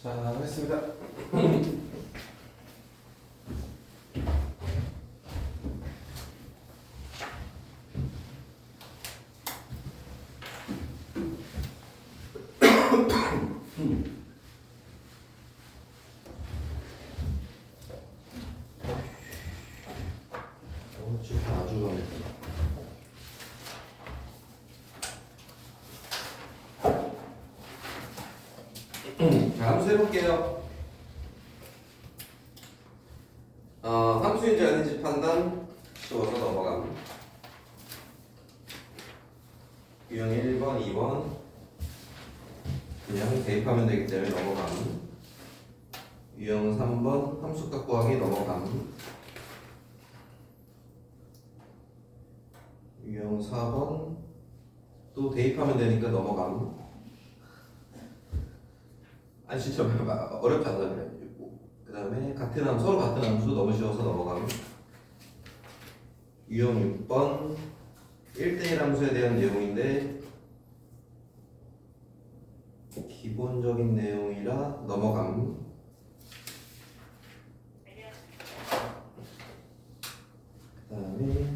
자, 하겠습니다. 지금 아주 마음에 들어. 자, 함수 해볼게요. 함수인지 아닌지 판단 쉬워서 넘어감. 유형 1번, 2번 그냥 대입하면 되기 때문에 넘어감. 유형 3번 함수값 구하기 넘어감. 유형 4번 또 대입하면 되니까 넘어감. 아니 진짜 어렵지 않아요. 그 다음에 같은 함수, 서로 같은 함수 너무 쉬워서 넘어감. 유형 6번 1대1 함수에 대한 내용인데 기본적인 내용이라 넘어감. 그 다음에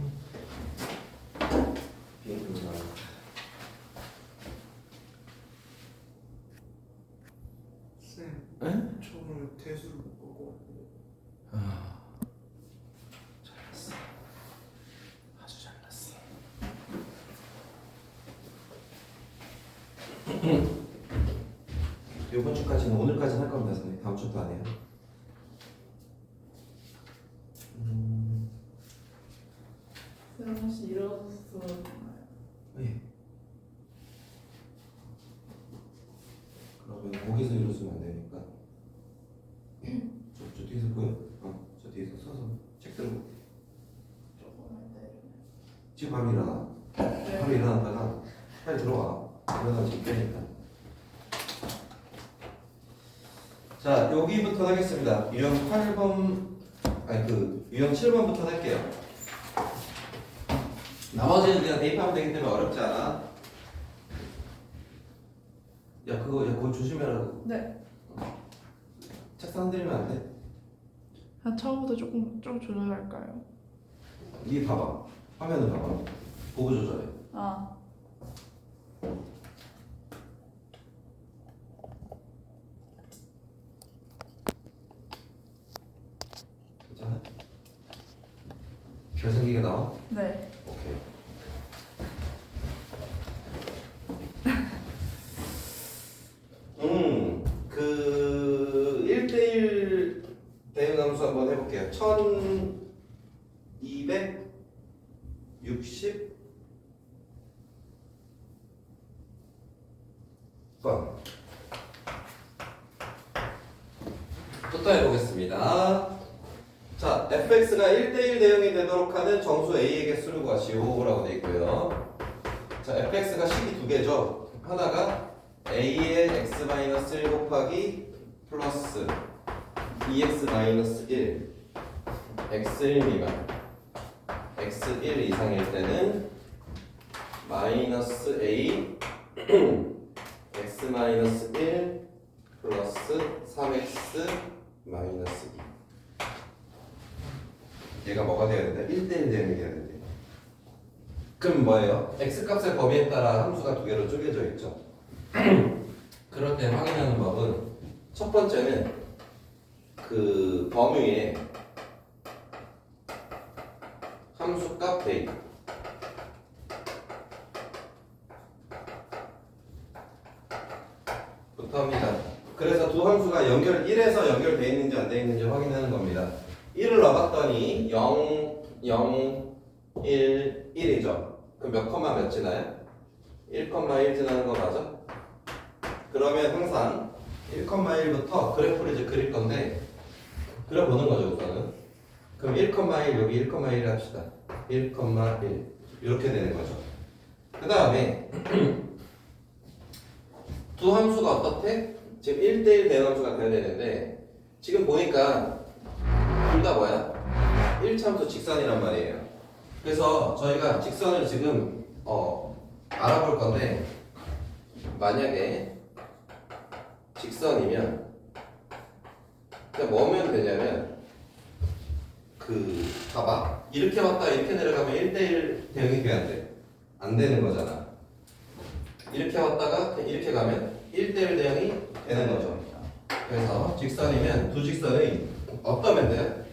쌤, 저 오늘 대수를 못 보고 잘났어. 아주 잘났어. 이번 주까지는 오늘까지는 할 겁니다, 선생님. 다음 주도 안 해요. 쌤 혹시 일어났어요? 예. 그러면 거기서 이러시면 안 되니까. 저 뒤에서 보여? 저 뒤에서 서서 책 들고. 조금만 내리면. 지금 바로 일어나. 바로 일어났다가 빨리 들어와. 일어나면 지금 깨니까. 자, 여기부터 하겠습니다. 유형 8번, 유형 7번부터 할게요. 나머지는 그냥 대입하면 되기 때문에 어렵지 않아. 그거 조심해라. 네. 책상 흔들리면 안 돼. 처음부터 좀 조절할까요? 니 봐봐. 화면을 봐봐. 보고 조절해. 아. 괜찮아? 별생기가 나와? 네. 오케이. 그 1대1 대응 함수 한번 해볼게요. 1260번 부터 해보겠습니다. 자, fx가 1대1 대응이 되도록 하는 정수 a의 개수를 구하시오라고 되어 있고요. 자, fx가 식이 두 개죠. 하나가 a의 x-1 곱하기 플러스 2x-1 x1 미만 x1 이상일 때는 마이너스 a x-1 플러스 3x 마이너스 2. 얘가 뭐가 돼야 된다? 1대1 대응이 돼야 된대. 그럼 뭐예요? x값의 범위에 따라 함수가 두 개로 쪼개져 있죠. 그럴 때 확인하는 법은 첫 번째는 그 범위에 함수값 대입. 부터 합니다. 그래서 두 함수가 1에서 연결되어 있는지 안 되어 있는지 확인하는 겁니다. 1을 넣어봤더니 0, 0, 1, 1이죠. 그럼 몇 컴마 몇 지나요? 1,1 지나는 거 맞아? 그러면 항상 1,1부터 그래프를 이제 그릴 건데 그려보는 거죠, 우선은. 그럼 1,1 여기 1,1 합시다. 1,1 이렇게 되는 거죠. 그 다음에 두 함수가 어떻대? 지금 1대1 대응함수가 돼야 되는데 지금 보니까 둘 다 뭐야? 1차함수 직선이란 말이에요. 그래서 저희가 직선을 지금 알아볼 건데 만약에 직선이면 그러니까 뭐면 되냐면 봐봐. 이렇게 왔다 이렇게 내려가면 1대1 대응이 돼 안 돼? 안 되는 거잖아. 이렇게 왔다가 이렇게 가면 1대1 대응이 되는 거죠. 그래서 직선이면 두 직선의 어떠면 돼요?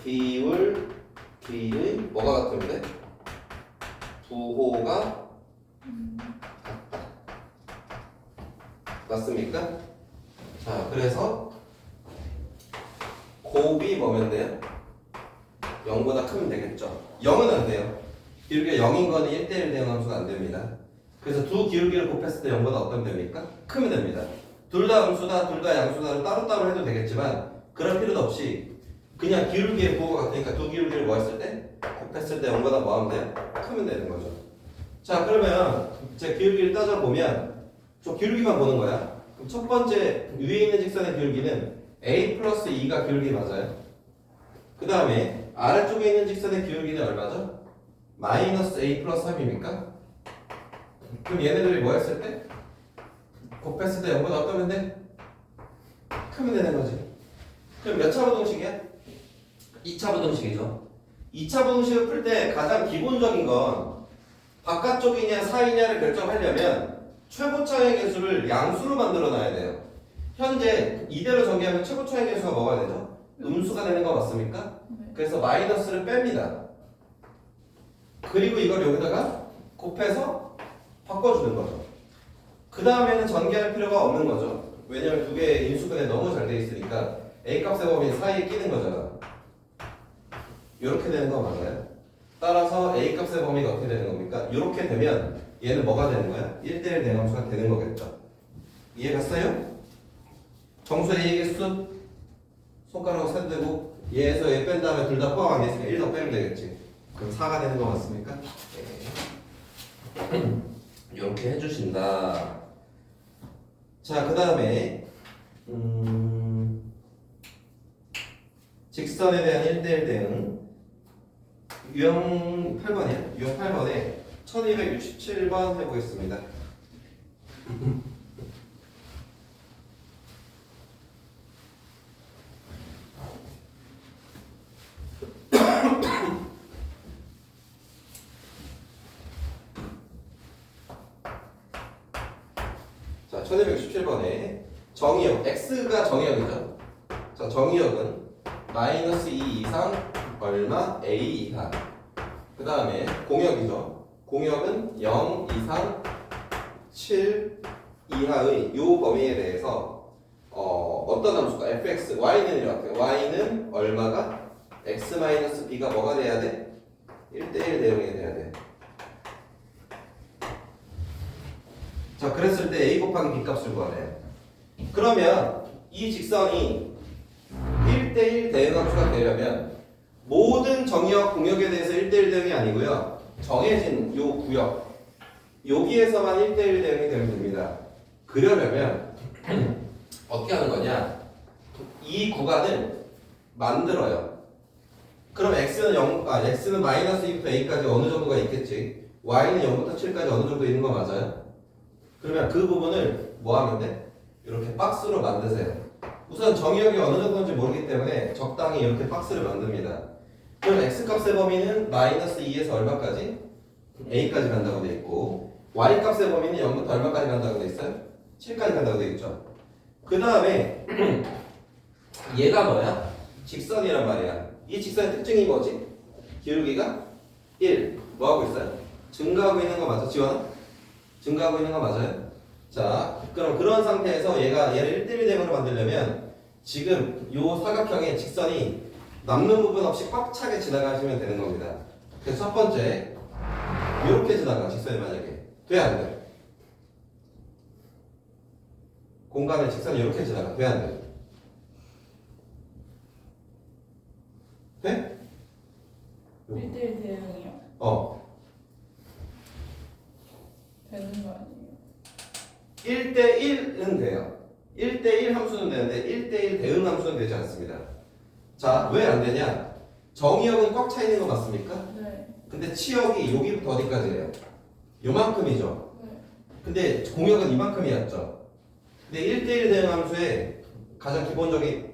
기울 B의 뭐가 같으면 돼? 부호가 같다. 맞습니까? 자, 그래서 곱이 뭐면 돼요? 0보다 크면 되겠죠. 0은 안 돼요. 기울기가 0인 거는 1대1 대응 함수가 안 됩니다. 그래서 두 기울기를 곱했을 때 0보다 어떤 됩니까? 크면 됩니다. 둘 다 음수다, 둘 다 양수다를 따로따로 해도 되겠지만 그럴 필요도 없이 그냥 기울기의 부호가 같으니까 두 기울기를 뭐 했을 때? 곱했을 때 0보다 뭐 하면 돼요? 크면 되는 거죠. 자, 그러면 제 기울기를 따져보면 저 기울기만 보는 거야. 그럼 첫 번째 위에 있는 직선의 기울기는 a 플러스 2가 기울기 맞아요. 그 다음에 아래쪽에 있는 직선의 기울기는 얼마죠? 마이너스 a 플러스 3입니까? 그럼 얘네들이 뭐 했을 때? 곱했을 때 0보다 어떠면 돼? 크면 되는 거지. 그럼 몇 차 부등식이야? 2차 부등식이죠. 2차 부등식을 풀 때 가장 기본적인 건 바깥쪽이냐 사이냐를 결정하려면 최고차의 개수를 양수로 만들어 놔야 돼요. 현재 이대로 전개하면 최고차의 개수가 뭐가 되죠? 음수가 되는 거 맞습니까? 네. 그래서 마이너스를 뺍니다. 그리고 이걸 여기다가 곱해서 바꿔주는 거죠. 그 다음에는 전개할 필요가 없는 거죠. 왜냐면 두 개의 인수분해 너무 잘 돼 있으니까 A값의 범위 사이에 끼는 거잖아. 이렇게 되는 거 맞아요? 따라서 A값의 범위가 어떻게 되는 겁니까? 이렇게 되면 얘는 뭐가 되는 거야? 1대1 대응함수가 되는 거겠죠. 이해갔어요? 정수의 A의 개수 손가락으로 세대고 얘에서 얘 뺀 다음에 둘 다 포함 안 됐으니까 1 더 빼면 되겠지. 그럼 4가 되는 거 맞습니까? 네. 이렇게 해주신다. 자, 그 다음에 직선에 대한 1대1 대응 유형 8번이야. 유형 8번에 1267번 해보겠습니다. 자, 1267번에 정의역, x가 정의역이죠. 자, 정의역은 마이너스 2 이상 얼마 a 이하. 그 다음에 공역이죠. 공역은 0 이상 7 이하의 요 범위에 대해서 어떤 함수가 fx, y는 이렇게 y는 얼마가 x-b가 뭐가 돼야 돼? 1대1 대응이 돼야 돼. 자, 그랬을 때 a 곱하기 b 값을 구하래. 그러면 이 직선이 1대1 대응 함수가 되려면 모든 정의역, 공역에 대해서 1대1 대응이 아니고요. 정해진 요 구역 여기에서만 1대1 대응이 되면 됩니다. 그러려면 어떻게 하는 거냐? 이 구간을 만들어요. 그럼 x는 마이너스 2부터 a까지 어느 정도가 있겠지. y는 0부터 7까지 어느 정도 있는 거 맞아요? 그러면 그 부분을 뭐 하면 돼? 이렇게 박스로 만드세요. 우선 정의역이 어느 정도인지 모르기 때문에 적당히 이렇게 박스를 만듭니다. 그럼 x값의 범위는 마이너스 2에서 얼마까지? a까지 간다고 돼 있고 y값의 범위는 0부터 얼마까지 간다고 돼 있어요? 7까지 간다고 돼 있죠. 그 다음에 얘가 뭐야? 직선이란 말이야. 이 직선의 특징이 뭐지? 기울기가 1. 뭐 하고 있어요? 증가하고 있는 거 맞아? 지원아? 증가하고 있는 거 맞아요? 자, 그럼 그런 상태에서 얘를 1대1 대응으로 만들려면 지금 요 사각형의 직선이 남는 부분 없이 꽉 차게 지나가시면 되는 겁니다. 그래서 첫 번째 이렇게 지나가. 직선이 만약에 돼? 안 돼? 공간의 직선이 이렇게 지나가. 돼? 안 돼? 돼? 1대1 대응이요? 되는 거 아니에요? 1대1은 돼요. 1대1 함수는 되는데 1대1 대응 함수는 되지 않습니다. 자, 왜 안 되냐? 정의역은 꽉 차 있는 거 맞습니까? 네. 근데 치역이 여기부터 어디까지예요? 요만큼이죠. 네. 근데 공역은 이만큼이었죠. 근데 1대1 대응 함수의 가장 기본적인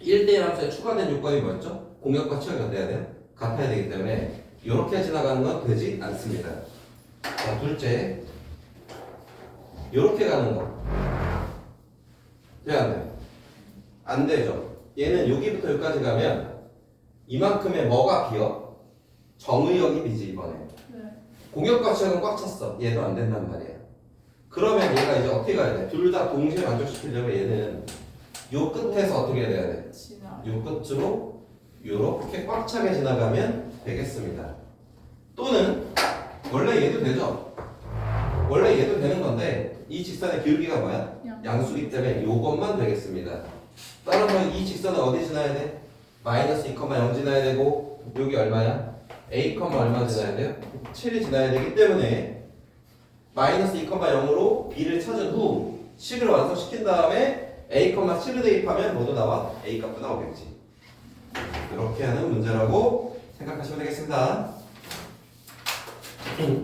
1대1 함수에 추가된 요건이 뭐였죠? 공역과 치역이 어때야 돼요? 같아야 되기 때문에 이렇게 지나가는 건 되지 않습니다. 자, 둘째, 이렇게 가는 거 돼야 안 돼요? 안 되죠. 얘는 여기부터 여기까지 가면 이만큼의 뭐가 비어? 정의역이 비지 이번에. 네. 공역과 치역은 꽉 찼어. 얘도 안 된단 말이야. 그러면 얘가 이제 어떻게 가야 돼? 둘 다 동시에 만족시키려면 얘는 요 끝에서 어떻게 해야 돼? 지나. 요 끝으로 요렇게 꽉 차게 지나가면 되겠습니다. 또는 원래 얘도 되죠? 원래 얘도 되는 건데 이 직선의 기울기가 뭐야? 양수기 때문에 요것만 되겠습니다. 따라서 이 직선은 어디 지나야 돼? 마이너스 2,0 지나야 되고 여기 얼마야? a, 얼마 지나야 돼요? 7이 지나야 되기 때문에 마이너스 2,0으로 b를 찾은 후 식을 완성시킨 다음에 a, 7을 대입하면 뭐도 나와? a 값도 나오겠지. 이렇게 하는 문제라고 생각하시면 되겠습니다.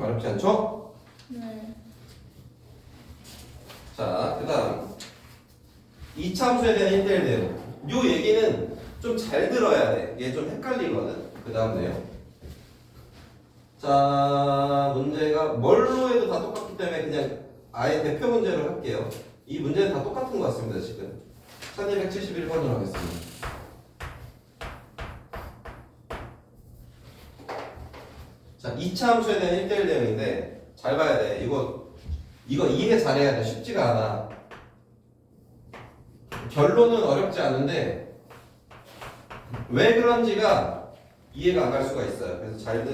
어렵지 않죠? 네. 자, 그 다음 2차 함수에 대한 1대1 대응. 요 얘기는 좀 잘 들어야 돼. 얘 좀 헷갈리거든. 그 다음 내용. 자, 문제가 뭘로 해도 다 똑같기 때문에 그냥 아예 대표 문제로 할게요. 이 문제는 다 똑같은 것 같습니다. 지금 1271번으로 하겠습니다. 자, 2차 함수에 대한 1대1 대응인데 잘 봐야 돼. 이거 이해 잘해야 돼. 쉽지가 않아. 결론은 어렵지 않은데 왜 그런지가 이해가 안 갈 수가 있어요. 그래서 잘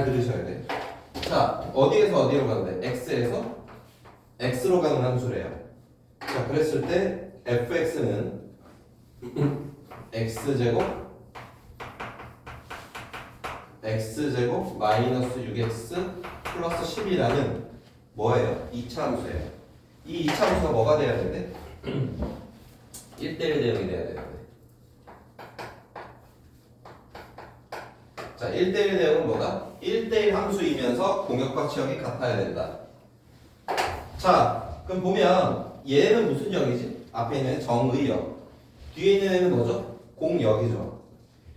들으셔야 돼. 자, 어디에서 어디로 가는데? x에서 x로 가는 함수래요. 자, 그랬을 때 fx는 x제곱 마이너스 6x 플러스 10이라는 뭐예요? 2차 함수예요. 이 2차 함수가 뭐가 돼야 되는데? 1대1 대응이 돼야 되는데. 자, 1대1 대응은 뭐다? 1대1 함수이면서 공역과 치역이 같아야 된다. 자, 그럼 보면 얘는 무슨 역이지? 앞에 있는 정의역. 뒤에 있는 애는 뭐죠? 공역이죠.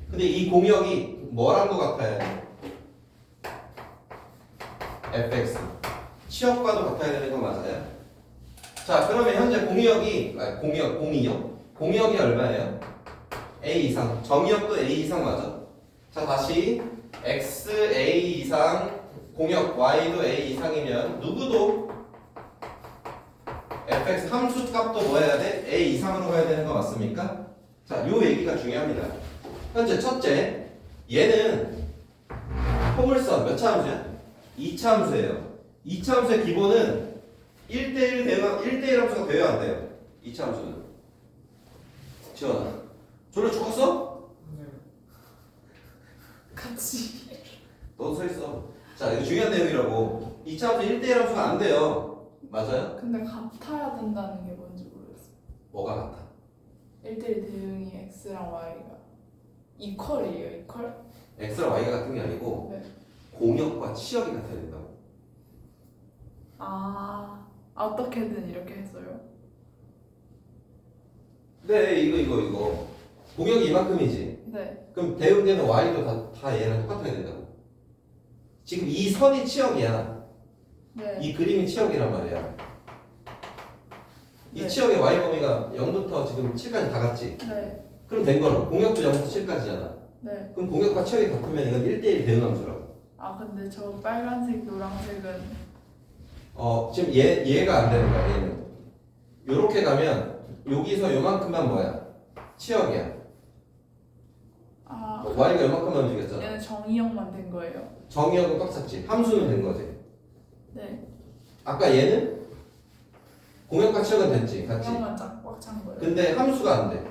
근데 이 공역이 뭐랑 거 같아야 돼? fx. 치역과도 같아야 되는 거 맞아요? 자, 그러면 현재 공역이 얼마예요? a 이상. 정의역도 a 이상 맞아? 자, 다시 x a 이상 공역 y도 a 이상이면 누구도 fx 함수 값도 뭐 해야 돼? a 이상으로 가야 되는 거 맞습니까? 자, 요 얘기가 중요합니다. 현재 첫째, 얘는 포물선 몇 차 함수야? 2차 함수예요. 2차 함수의 기본은 1대1 함수가 돼야 안 돼요. 2차 함수는. 지원아, 졸려 죽었어? 네. 같이. 너도 서 있어. 자, 이거 중요한 내용이라고. 2차 함수 1대1 함수가 안 돼요. 맞아요? 근데 같아야 된다는 게 뭔지 모르겠어. 뭐가 같아? 1대1 대응이 x랑 y가 이퀄이에요, 이퀄? x랑 y가 같은 게 아니고 네. 공역과 치역이 같아야 된다고. 아, 어떻게든 이렇게 했어요? 네, 이거. 공역이 이만큼이지. 네. 그럼 대응되는 y도 다 얘랑 똑같아야 된다고. 지금 이 선이 치역이야. 네. 이 그림이 치역이란 말이야. 이 네. 치역의 y 범위가 0부터 지금 7까지 다 같지. 네. 그럼 된 거는 공역도 0부터 7까지잖아. 네. 그럼 공역과 치역이 같으면 이건 1대1 대응 함수라고. 아, 근데 저 빨간색, 노란색은 지금 얘가 안 되는 거야. 얘는 요렇게 가면 여기서 요만큼만 뭐야? 치역이야. 아, y가 요만큼만 움직였잖아. 얘는 정의역만 된 거예요. 정의역은 꽉 찼지. 함수는 된 거지. 네. 아까 얘는 공역과 치역은 됐지. 같지. 그것만 꽉찬 거예요. 근데 함수가 안 돼.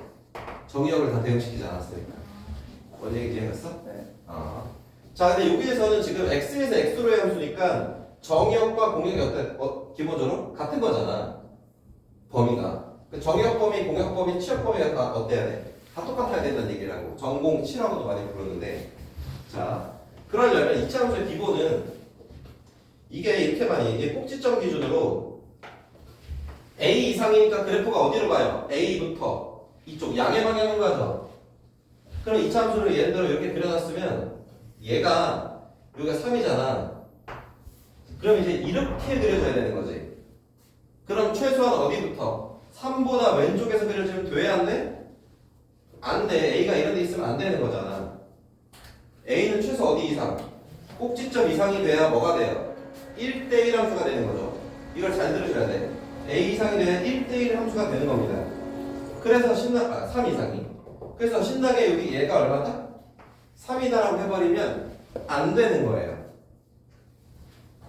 정의역을 다 대응시키지 않았으니까. 뭔 얘기인지 이해했어? 네. 자, 근데 여기에서는 지금 x에서 x로의 함수니까 정의역과 공역이 기본적으로 같은 거잖아. 범위가. 정의역 범위, 공역 범위, 치역 범위가 다 어때야 돼? 다 똑같아야 된다는 얘기라고. 전공 치라고도 많이 부르는데. 자, 그러려면 2차 함수의 기본은 이게 이렇게 많이, 이게 꼭지점 기준으로 A 이상이니까 그래프가 어디로 가요? A부터 이쪽 양의 방향으로 가죠. 그럼 이차 함수를 예를 들어 이렇게 그려놨으면 얘가 여기가 3이잖아. 그럼 이제 이렇게 그려줘야 되는 거지. 그럼 최소한 어디부터? 3보다 왼쪽에서 그려지면 돼야 안 돼? 안 돼. A가 이런 데 있으면 안 되는 거잖아. A는 최소 어디 이상? 꼭지점 이상이 돼야 뭐가 돼요? 1대1 함수가 되는 거죠. 이걸 잘 들으셔야 돼. A 이상이 되면 1대1 함수가 되는 겁니다. 그래서 3 이상이. 그래서 신나게 여기 얘가 얼마다? 3이다라고 해버리면 안 되는 거예요.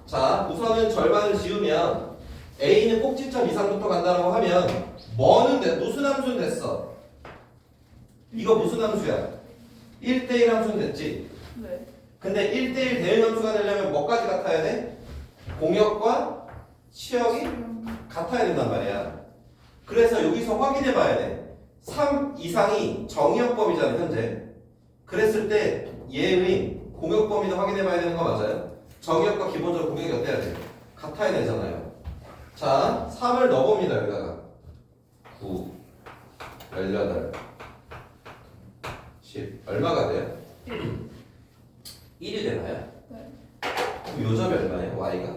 자, 우선은 절반을 지우면 A는 꼭지점 이상부터 간다라고 하면 뭐는 돼? 무슨 함수는 됐어? 이거 무슨 함수야? 1대1 함수는 됐지? 네. 근데 1대1 대응 함수가 되려면 뭐까지 같아야 돼? 공역과 치역이 같아야 된단 말이야. 그래서 여기서 확인해 봐야 돼. 3 이상이 정의역범위잖아, 현재. 그랬을 때 얘의 공역범위도 확인해 봐야 되는 거 맞아요? 정의역과 기본적으로 공역이 어때야 돼? 같아야 되잖아요. 자, 3을 넣어봅니다, 여기다가. 9, 18, 10. 얼마가 돼요? 1이 되나요? 네. 그럼 요 점이 얼마예요? y가?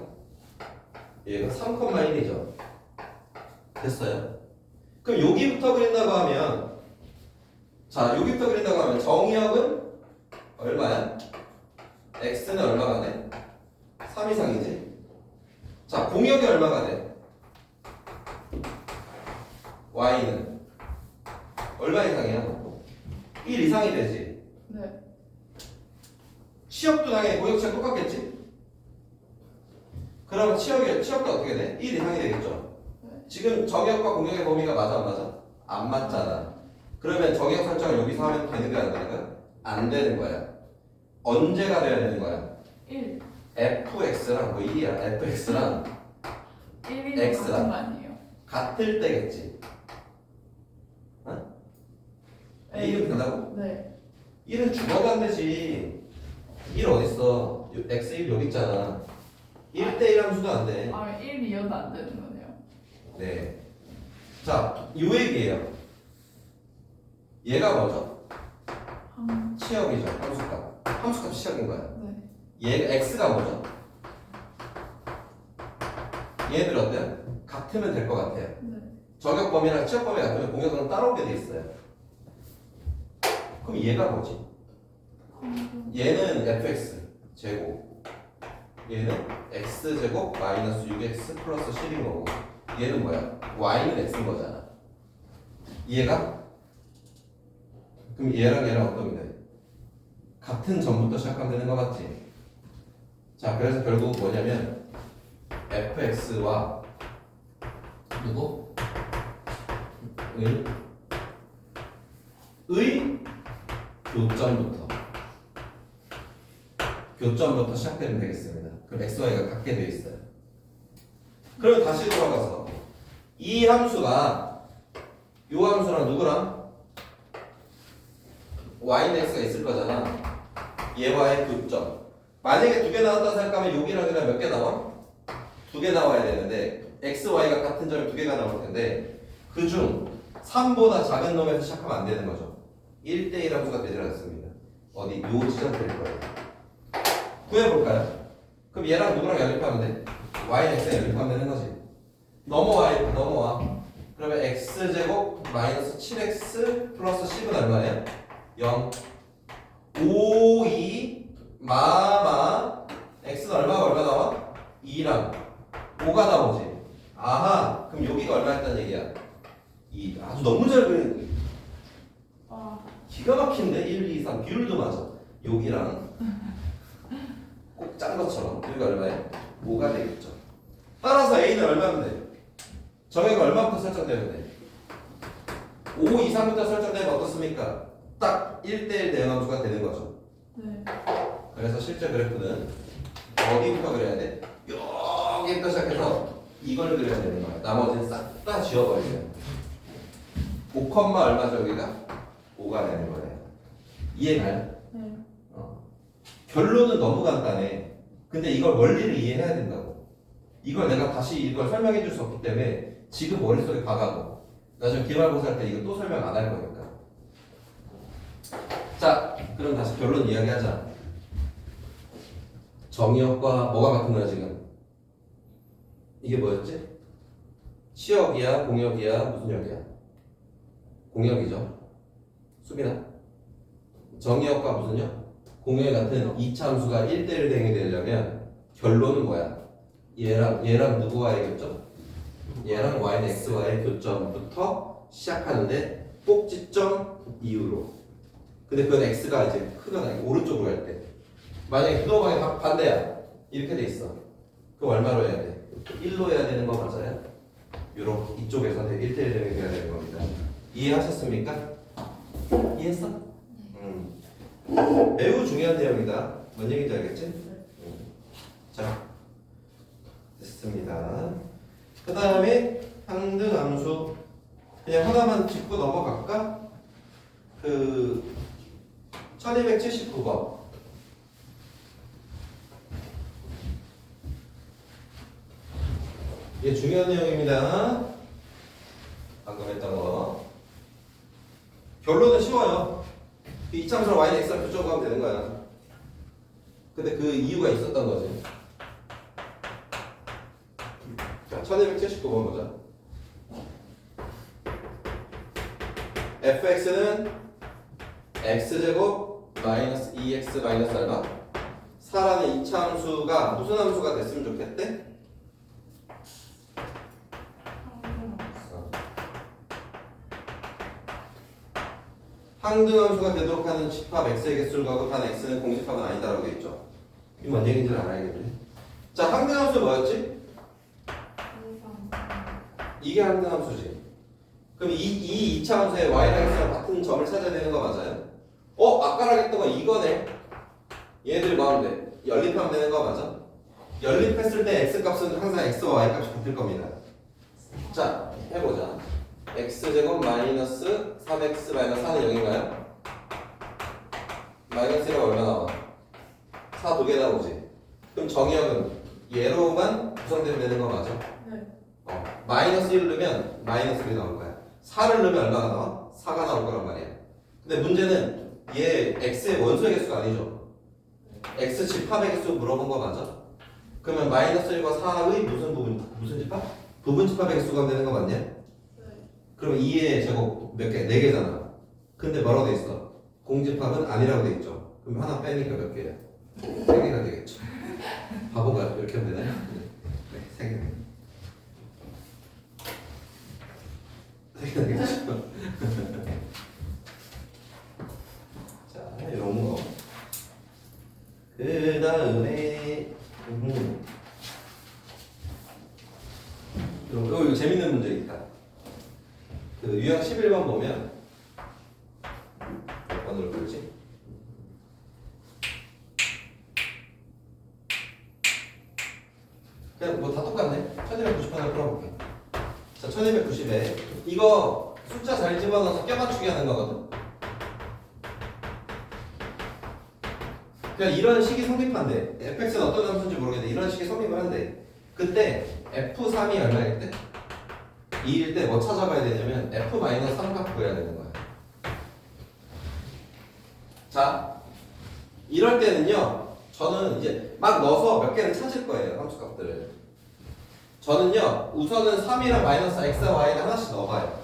얘가 3,1이죠. 됐어요? 그럼 여기부터 그린다고 하면 자, 여기부터 그린다고 하면 정의역은 얼마야? x는 얼마가 돼? 3 이상이지? 자, 공역이 얼마가 돼? y는 얼마 이상이야? 1 이상이 되지? 네. 치역도 당연히 공역 치역 똑같겠지? 그러면 치역도 어떻게 돼? 1 이상이 되겠죠? 네. 지금 정역과 공역의 범위가 맞아 안 맞아? 안 맞잖아. 그러면 정역 설정을 여기서 하면 되는 거야 안 되는 거야? 안 되는 거야. 언제가 돼야 되는 거야? 1. fx랑 뭐 1이야. fx랑 1이랑 X다. 같은 거 아니에요? 같을 때겠지. 어? 1은 된다고? 네. 1은 죽어도 안 되지. 1 어딨어? x1 여기 있잖아. 1대1 함수도 안 돼. 아, 1이어도 안 되는 거네요. 네. 자, 요 얘기예요. 얘가 뭐죠? 치역이죠. 함수값. 함수값 치역인 거야. 네. 얘가 x가 뭐죠? 얘네들 어때요? 같으면 될 것 같아요. 네. 저격 범위랑 치역 범위 같으면 공역은 따라오게 돼 있어요. 그럼 얘가 뭐지? 얘는 fx 제곱. 얘는 x 제곱 마이너스 6x 플러스 10인 거고. 얘는 뭐야? y는 x인 거잖아. 이해가? 그럼 얘랑 얘랑 어떤 게 돼? 같은 점부터 시작하면 되는 거 맞지? 자, 그래서 결국 뭐냐면 fx와 누구? 의 교점부터 시작되면 되겠습니다. 그럼 x, y가 같게 되어 있어요. 그럼 다시 돌아가서 이 함수가 이 함수랑 누구랑? y는 x가 있을 거잖아. 얘와의 교점. 만약에 두 개 나왔다 생각하면 여기랑 여기랑 몇 개 나와? 2개 나와야 되는데 x, y가 같은 점이 2개가 나올 텐데 그중 3보다 작은 놈에서 시작하면 안 되는 거죠. 1대1 함수가 되지 않습니다. 어디? 요 지점 될 거예요. 구해볼까요? 그럼 얘랑 누구랑 연립하면 돼? y는 x에 연립하면 되는 거지. 넘어와. 그러면 x제곱 마이너스 7x 플러스 10은 얼마예요? 0. 5, 2, 마마 x는 얼마 나와? 2랑 5가 나오지. 아하, 그럼 여기가 얼마였다는 얘기야? 2. 아주 너무 잘 그리네. 아, 기가 막힌데? 1, 2, 3 비율도 맞아. 여기랑 꼭 짠 것처럼 여기가 얼마예요? 5가 되겠죠. 따라서 a는 얼마면 돼? 정의가 얼마부터 설정되면 돼? 5 이상부터 설정되면 어떻습니까? 딱 1대1 대응함수가 되는 거죠. 네. 그래서 실제 그래프는 어디부터 그려야 돼? 여기부터 시작해서 이걸 그려야 되는 거야. 나머지는 싹 다 지워버리세요. 5, 얼마죠 여기가? 5가 되는 거예요. 이해가요? 네. 결론은 너무 간단해. 근데 이걸 원리를 이해해야 된다고. 이걸 내가 다시 이걸 설명해 줄 수 없기 때문에 지금 머릿속에 박아도 나중에 기말고사 할 때 이거 또 설명 안 할 거니까. 자, 그럼 다시 결론 이야기하자. 정의역과 뭐가 같은 거야 지금? 이게 뭐였지? 시역이야, 공역이야, 무슨 역이야? 공역이죠. 수빈아. 정의역과 무슨 역? 공역이 같은 이차함수가 1대1 대응이 되려면 결론은 뭐야? 얘랑 누구와의 교점? 얘랑 y는 x와의 교점부터 시작하는데 꼭지점 이후로. 근데 그건 x가 이제 크거나 오른쪽으로 갈 때. 만약에 부동방이 반대야. 이렇게 돼 있어. 그럼 얼마로 해야 돼? 1로 해야 되는 거 맞아요? 요렇게 이쪽에서 1대1 대응이 돼야 되는 겁니다. 이해하셨습니까? 이해했어? 매우 중요한 내용이다. 뭔 얘기인지 알겠지? 자, 됐습니다. 그 다음에 상등함수 그냥 하나만 짚고 넘어갈까? 1279번. 이게 중요한 내용입니다. 방금 했던 거. 결론은 쉬워요. 이차함수로 y는 x를 표적으로 하면 되는 거야. 근데 그 이유가 있었던 거지. 자, 1279번 보자. fx는 x제곱 마이너스 2x 마이너스 알바 4라는 이차함수가 무슨 함수가 됐으면 좋겠대? 항등함수가 되도록 하는 집합 x의 개수를 구하고 단 x는 공집합은 아니다라고 되어 있죠. 이게 뭔 얘기인지는 알아야겠네. 자, 항등함수 뭐였지? 이게 항등함수지. 그럼 이 2차 함수의 y랑 x랑 같은 점을 찾아야 되는 거 맞아요? 아까랑 했던 거 이거네. 얘들 뭐 하면 돼? 연립하면 되는 거 맞아? 연립했을 때 x 값은 항상 x와 y 값이 같을 겁니다. 자, 해보자. x제곱 마이너스 3x 마이너스 4는 0인가요? 마이너스 1가 얼마 나와? 4 두 개 나오지. 그럼 정의역은 얘로만 구성되면 되는 거 맞아? 네. 마이너스 1을 넣으면 마이너스 1이 나올 거야. 4를 넣으면 얼마가 나와? 4가 나올 거란 말이야. 근데 문제는 얘 x의 원소의 개수가 아니죠. x 집합의 개수 물어본 거 맞아? 그러면 마이너스 1과 4의 무슨 집합? 부분 집합의 개수가 되는 거 맞냐? 그럼 2의 제곱 몇 개? 4개잖아. 근데 뭐라고 돼 있어? 공집합은 아니라고 돼 있죠. 그럼 하나 빼니까 몇 개야? 3개가 되겠죠. 바보가 이렇게 하면 되나요? 네, 3개. 3개가 되겠죠. 자, 이런 거. 그 다음에 이거 재밌는 문제 있다. 유형 11번 보면 몇 번으로 볼지? 그냥 뭐 다 똑같네. 1290번을 풀어볼게. 자, 1290에 이거 숫자 잘 집어넣어서 껴맞추기 하는 거거든. 그냥 이런 식이 성립한대. fx는 어떤 함수인지 모르겠는데 이런 식이 성립을 한대. 그때 f3이 얼마일 때? 2일 때 뭐 찾아봐야 되냐면 f-3값 구해야 되는 거야. 자, 이럴 때는요, 저는 이제 막 넣어서 몇 개를 찾을 거예요, 함수값들을. 저는요, 우선은 3이랑 마이너스 x와 y를 하나씩 넣어봐요.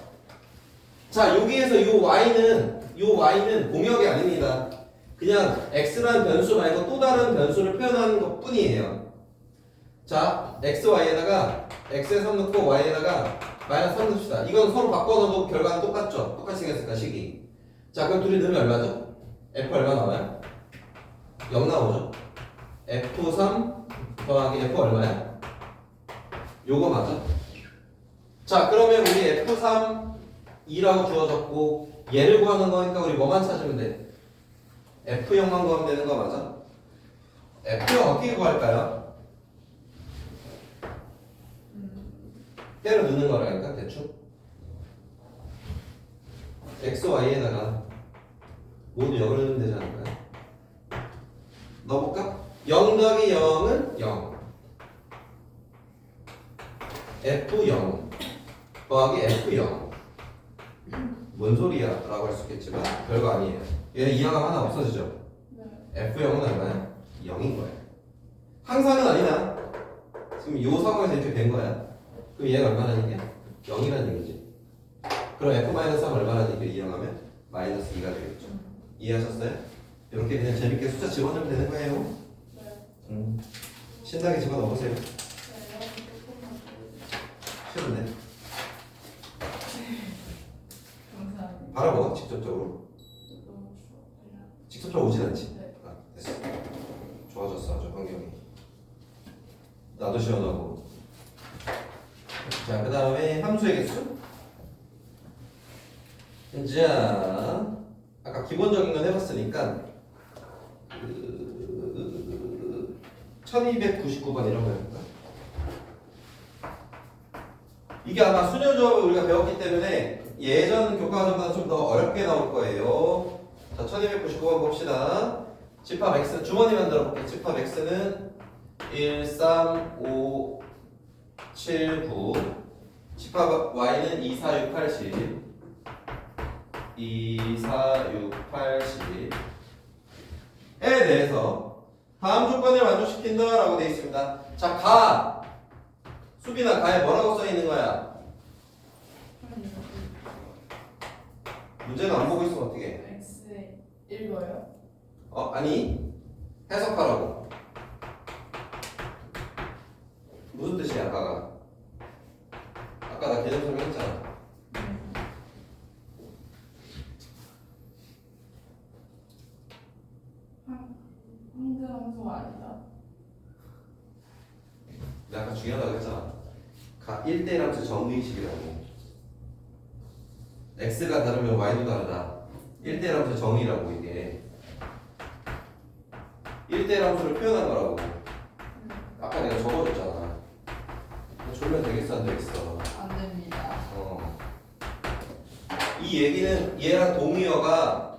자, 여기에서 요 y는 공역이 아닙니다. 그냥 x라는 변수 말고 또 다른 변수를 표현하는 것 뿐이에요. 자, x, y에다가 x에 3 넣고 y에다가 마이너스 3 넣읍시다. 이건 서로 바꿔넣어도 결과는 똑같죠? 똑같이 생겼으니까 식이. 자, 그럼 둘이 넣으면 얼마죠? f 얼마 나와요? 0 나오죠? f3 더하기 f 얼마야? 요거 맞아? 자, 그러면 우리 f3 2라고 주어졌고 얘를 구하는 거니까 우리 뭐만 찾으면 돼? f0만 구하면 되는 거 맞아? f0 어떻게 구할까요? 때려 넣는 거라니까 대충 x, y에다가 모두 0을 넣으면 되지 않을까요? 넣어볼까? 0 더하기 0은 0 f0 더하기 F0. 뭔 소리야? 라고 할 수 있겠지만 별거 아니에요. 얘는 이항하면 하나 없어지죠. 네. F0은 얼마야? 0인 거야. 항상은 아니나 지금 이 상황에서 이렇게 된 거야. 그럼 얘가 얼마나 이게? 0이라는 얘기지. 그럼 F-3 얼마나 이게 이항하면? 마이너스 2가 되겠죠. 이해하셨어요? 이렇게 그냥 재밌게 숫자 집어넣으면 되는 거예요. 네. 신나게 집어넣으세요. 네. 조금만 더. 쉬운데. 감사합니다. 바라봐 직접적으로. 너무 좋아요. 직접적으로 오진 않지. 네. 아, 됐어. 좋아졌어 아주 환경이. 나도 시원하고. 자, 그 다음에 함수의 개수. 자, 아까 기본적인 건 해봤으니까 1299번 이런 거 해볼까? 이게 아마 수녀조합을 우리가 배웠기 때문에 예전 교과서보다 좀 더 어렵게 나올 거예요. 자, 1299번 봅시다. 집합 X, 주머니 만들어 볼게요. 집합 X는 1, 3, 5, 7, 9. 집합 Y는 2, 4, 6, 8, 10. 2, 4, 6, 8, 10에 대해서 다음 조건을 만족시킨다 라고 되어 있습니다. 자, 가! 수빈아, 가에 뭐라고 써 있는 거야? 문제는 안 보고 있으면 어떻게 해? X 읽어요? 아니, 해석하라고. 무슨 뜻이야, 가가? 아까 나 개념 설명했잖아. 황금 함수가 아니다. 내가 아까 중요하다고 했잖아. 가 1대1 함수 정의식이라고. x가 다르면 y도 다르다. 1대1 함수 정의라고 이게. 1대1 함수를 표현한 거라고. 아까 내가 적어줬잖아. 졸면 되겠어 안 되겠어? 안 됩니다. 이 얘기는 얘랑 동의어가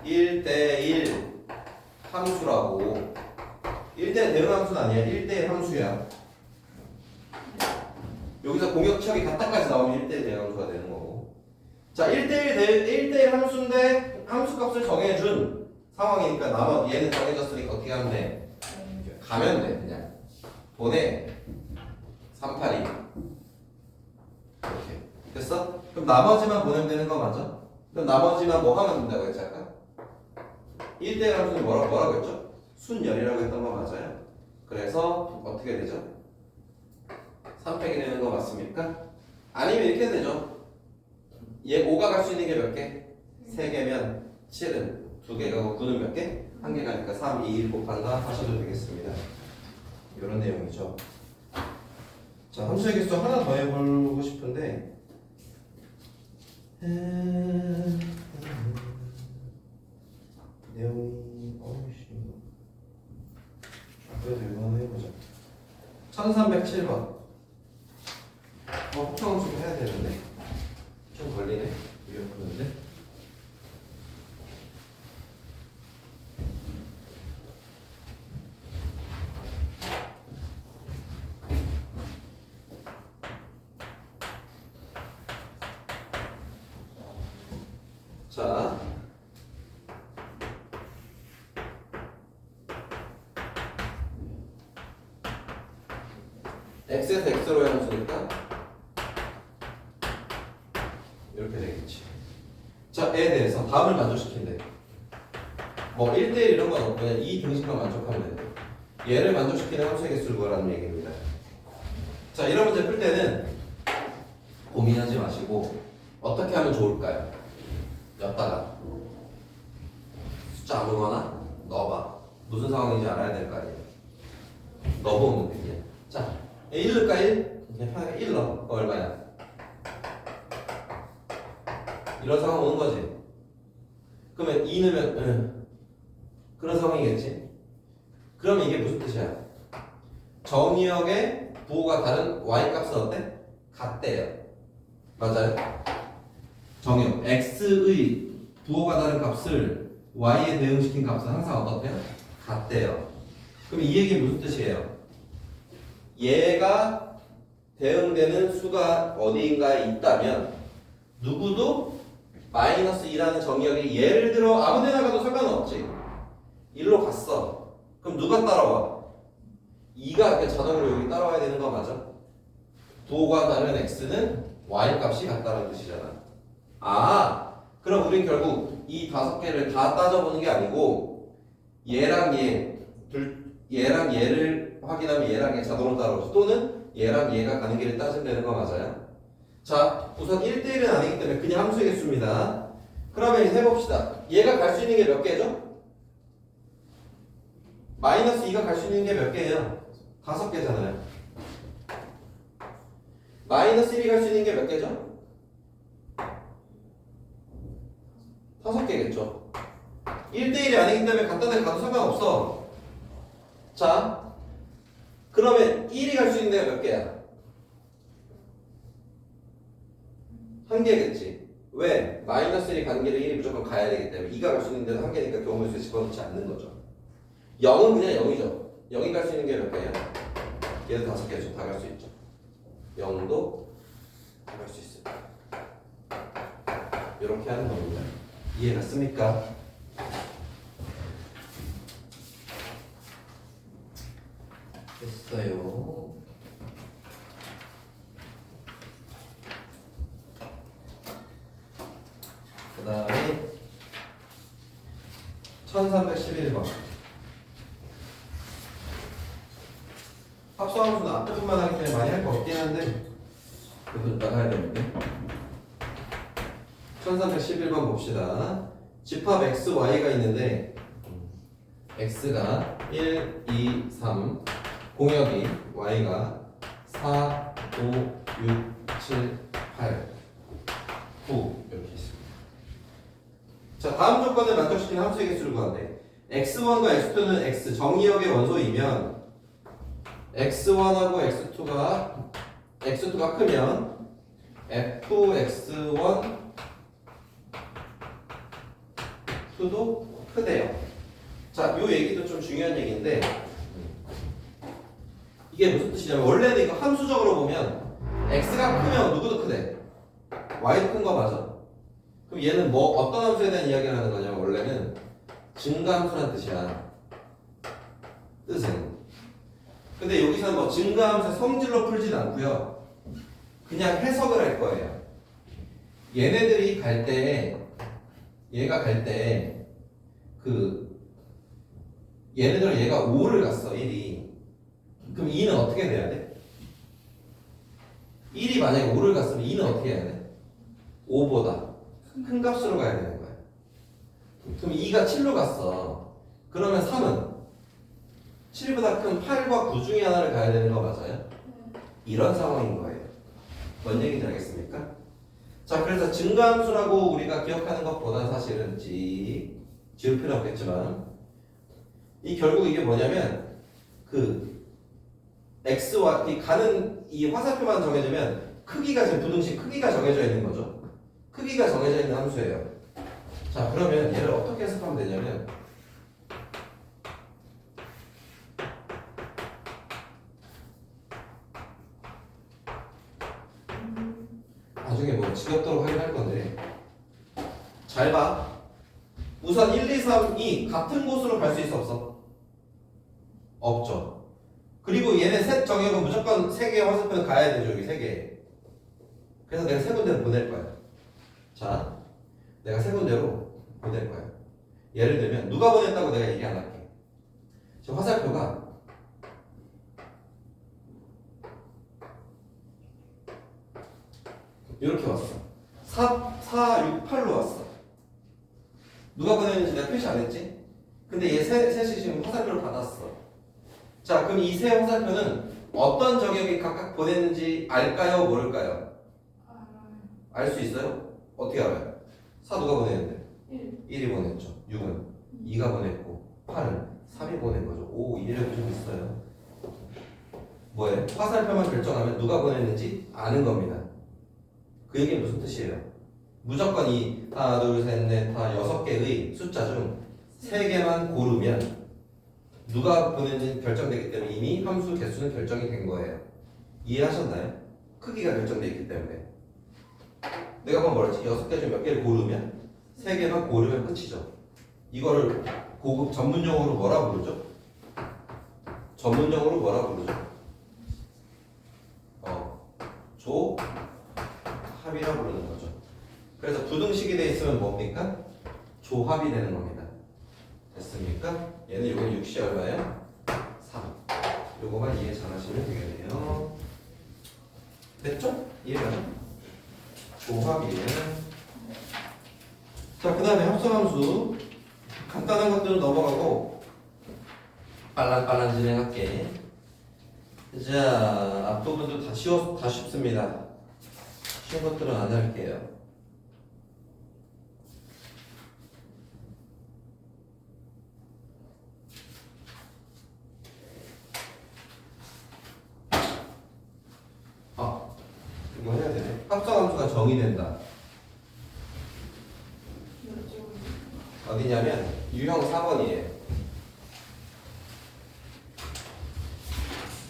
1대1 함수라고. 1대1 대응 함수는 아니야. 1대1 함수야. 여기서 공역척이 같다까지 나오면 1대1 대응 함수가 되는 거고. 자, 1대1 함수인데 함수 값을 정해준 상황이니까 얘는 정해졌으니까 어떻게 하면 돼? 가면 돼 그냥. 보내. 382 이렇게 됐어? 그럼 나머지만 보내면 되는 거 맞아? 그럼 나머지만 뭐 하면 된다고 했지 아까? 1대1 함수는 뭐라고 했죠? 순열이라고 했던 거 맞아요? 그래서 어떻게 되죠? 3팩이 되는 거 맞습니까? 아니면 이렇게 되죠. 얘 5가 갈 수 있는 게 몇 개? 3개면 7은 2개가 9는 몇 개? 1개가니까 3, 2, 1 곱한다 하셔도 되겠습니다. 이런 내용이죠. 자, 함수의 개수 하나 더 해보고 싶은데 내용이 그래도 이거 한번 해보자. 1307번 확정함수 해야 되는데 좀 걸리네. 위험한데. 자, x에서 x로 함수니까 이렇게 되겠지. 자, 에 대해서 다음을 만족시킨대. 뭐 1대1 이런 건 없고 그냥 이 등식만 만족하면 돼. 얘를 만족시키는 함수의 개수를 구하라는 얘기입니다. 자, 이런 문제 풀 때는 고민하지 마시고 어떻게 하면 좋을까요? 였다가 숫자 아무거나 넣어봐. 무슨 상황인지 알아야 될 거 아니에요. 넣어보면 돼 그냥. 자, 1 넣을까 1? 그냥 편하게 1 넣어. 얼마야? 이런 상황 오는 거지. 그러면 2 넣으면 그런 상황이겠지. 그러면 이게 무슨 뜻이야? 정의역의 부호가 다른 y 값은 어때? 같대요. 맞아요? 정의역 x의 부호가 다른 값을 y에 대응시킨 값은 항상 어떻대요? 같대요. 그럼 이 얘기는 무슨 뜻이에요? 얘가 대응되는 수가 어디인가에 있다면 누구도 마이너스 2라는 정의역이 예를 들어 아무 데나 가도 상관은 없지. 1로 갔어. 그럼 누가 따라와? 2가 이렇게 자동으로 여기 따라와야 되는 거 맞아? 도가 다른 x는 y 값이 같다는 뜻이잖아. 아, 그럼 우린 결국 이 5개를 다 따져보는 게 아니고 얘랑 얘랑 얘를 확인하면 얘랑 얘 자동으로 따라오죠. 또는 얘랑 얘가 가는 길을 따지면 되는 거 맞아요? 자, 우선 1대1은 아니기 때문에 그냥 함수의 개수입니다. 그러면 이제 해봅시다. 얘가 갈 수 있는 게 몇 개죠? 마이너스 2가 갈 수 있는 게 몇 개예요? 5개잖아요. 마이너스 1이 갈 수 있는 게 몇 개죠? 5개겠죠. 1대1이 아니기 때문에 갖다 대 가도 상관없어. 자, 그러면 1이 갈 수 있는 데가 몇 개야? 1개겠지. 왜? 마이너스 1이 가는 길을 1이 무조건 가야 되기 때문에 2가 갈 수 있는 데는 1개니까 경우의 수에 집어넣지 않는 거죠. 0은 그냥 0이죠. 0이 갈 수 있는 게 몇 개야? 얘도 5개죠. 다 갈 수 있죠. 0도 다 갈 수 있어요. 이렇게 하는 겁니다. 이해갔습니까? 됐어요. 그 다음에 1311번 합성함수는 앞부분만 하기 때문에 많이 할 거 없긴 한데 그래도 이따가 해야 되는데 1311번 봅시다. 집합 x, y가 있는데 x가 1, 2, 3 공역이 y가 4, 5, 6, 7, 8, 9 이렇게 있습니다. 자, 다음 조건을 만족시키는 함수의 개수를 구한대. x1과 x2는 x 정의역의 원소이면 x1하고 x2가 크면 fx1 2도 크대요. 자, 요 얘기도 좀 중요한 얘기인데 이게 무슨 뜻이냐면 원래는 이거 함수적으로 보면 x가 크면 누구도 크대. y도 큰 거 맞아. 그럼 얘는 뭐 어떤 함수에 대한 이야기를 하는 거냐면 원래는 증가함수란 뜻이야. 뜻은. 근데 여기서는 뭐 증가함수의 성질로 풀진 않고요. 그냥 해석을 할 거예요. 얘네들이 갈 때, 얘가 갈 때 얘네들은 얘가 5를 갔어 1이. 그럼 2는 어떻게 돼야 돼? 1이 만약에 5를 갔으면 2는 어떻게 해야 돼? 5보다 큰 값으로 가야 되는 거야. 그럼 2가 7로 갔어. 그러면 3은 7보다 큰 8과 9 중에 하나를 가야 되는 거 맞아요? 이런 상황인 거예요. 뭔 얘기인지 알겠습니까? 자, 그래서 증가함수라고 우리가 기억하는 것보다 사실은 지울 필요 없겠지만 결국 이게 뭐냐면 x와 가는 이 화살표만 정해지면 크기가 지금 부등식 크기가 정해져 있는 거죠. 크기가 정해져 있는 함수예요. 자, 그러면 얘를 어떻게 해석하면 되냐면 나중에 뭐 지겹도록 확인할 건데 잘 봐. 우선 1, 2, 3이 같은 곳으로 갈 수 있어 없어? 없죠. 그리고 얘네 셋 정의역은 무조건 3개의 화살표는 가야 되죠. 여기 3개. 그래서 내가 3군데로 보낼 거야. 자, 내가 3군데로 보낼 거야. 예를 들면 누가 보냈다고 내가 얘기 안 할게. 지금 화살표가 이렇게 왔어. 4, 6, 8로 왔어. 누가 보냈는지 내가 표시 안 했지? 근데 얘 셋이 지금 화살표를 받았어. 자, 그럼 이 세 화살표는 어떤 정역이 각각 보냈는지 알까요? 모를까요? 알 수 있어요? 어떻게 알아요? 4 누가 보냈는데? 1이 보냈죠. 6은 2가 보냈고 8은 3이 보낸 거죠. 오, 이래도 좀 있어요. 뭐예요? 화살표만 결정하면 누가 보냈는지 아는 겁니다. 그 얘기는 무슨 뜻이에요? 무조건 이 하나, 둘, 셋, 넷, 다 6개의 숫자 중 3개만 고르면 누가 보냈는지 결정되기 때문에 이미 함수 개수는 결정이 된 거예요. 이해하셨나요? 크기가 결정돼 있기 때문에. 내가 방금 뭐랬지? 6개 중 몇 개를 고르면 3개만 고르면 끝이죠. 이거를 고급 전문용어로 뭐라 부르죠? 전문용어로 뭐라 부르죠? 조합이라 부르는 거죠. 그래서 부등식이 돼 있으면 뭡니까? 조합이 되는 겁니다. 됐습니까? 얘는 요건 6시 얼마예요? 3. 요거만 이해 잘 하시면 되겠네요. 됐죠? 이해가? 조합이에요. 자, 그 다음에 합성함수. 간단한 것들은 넘어가고 빨랑빨랑 진행할게. 자, 앞부분도 다 쉽습니다. 쉬운 것들은 안 할게요. 이거 해야 되네. 합성함수가 정의된다. 어디냐면 유형 4번이에요.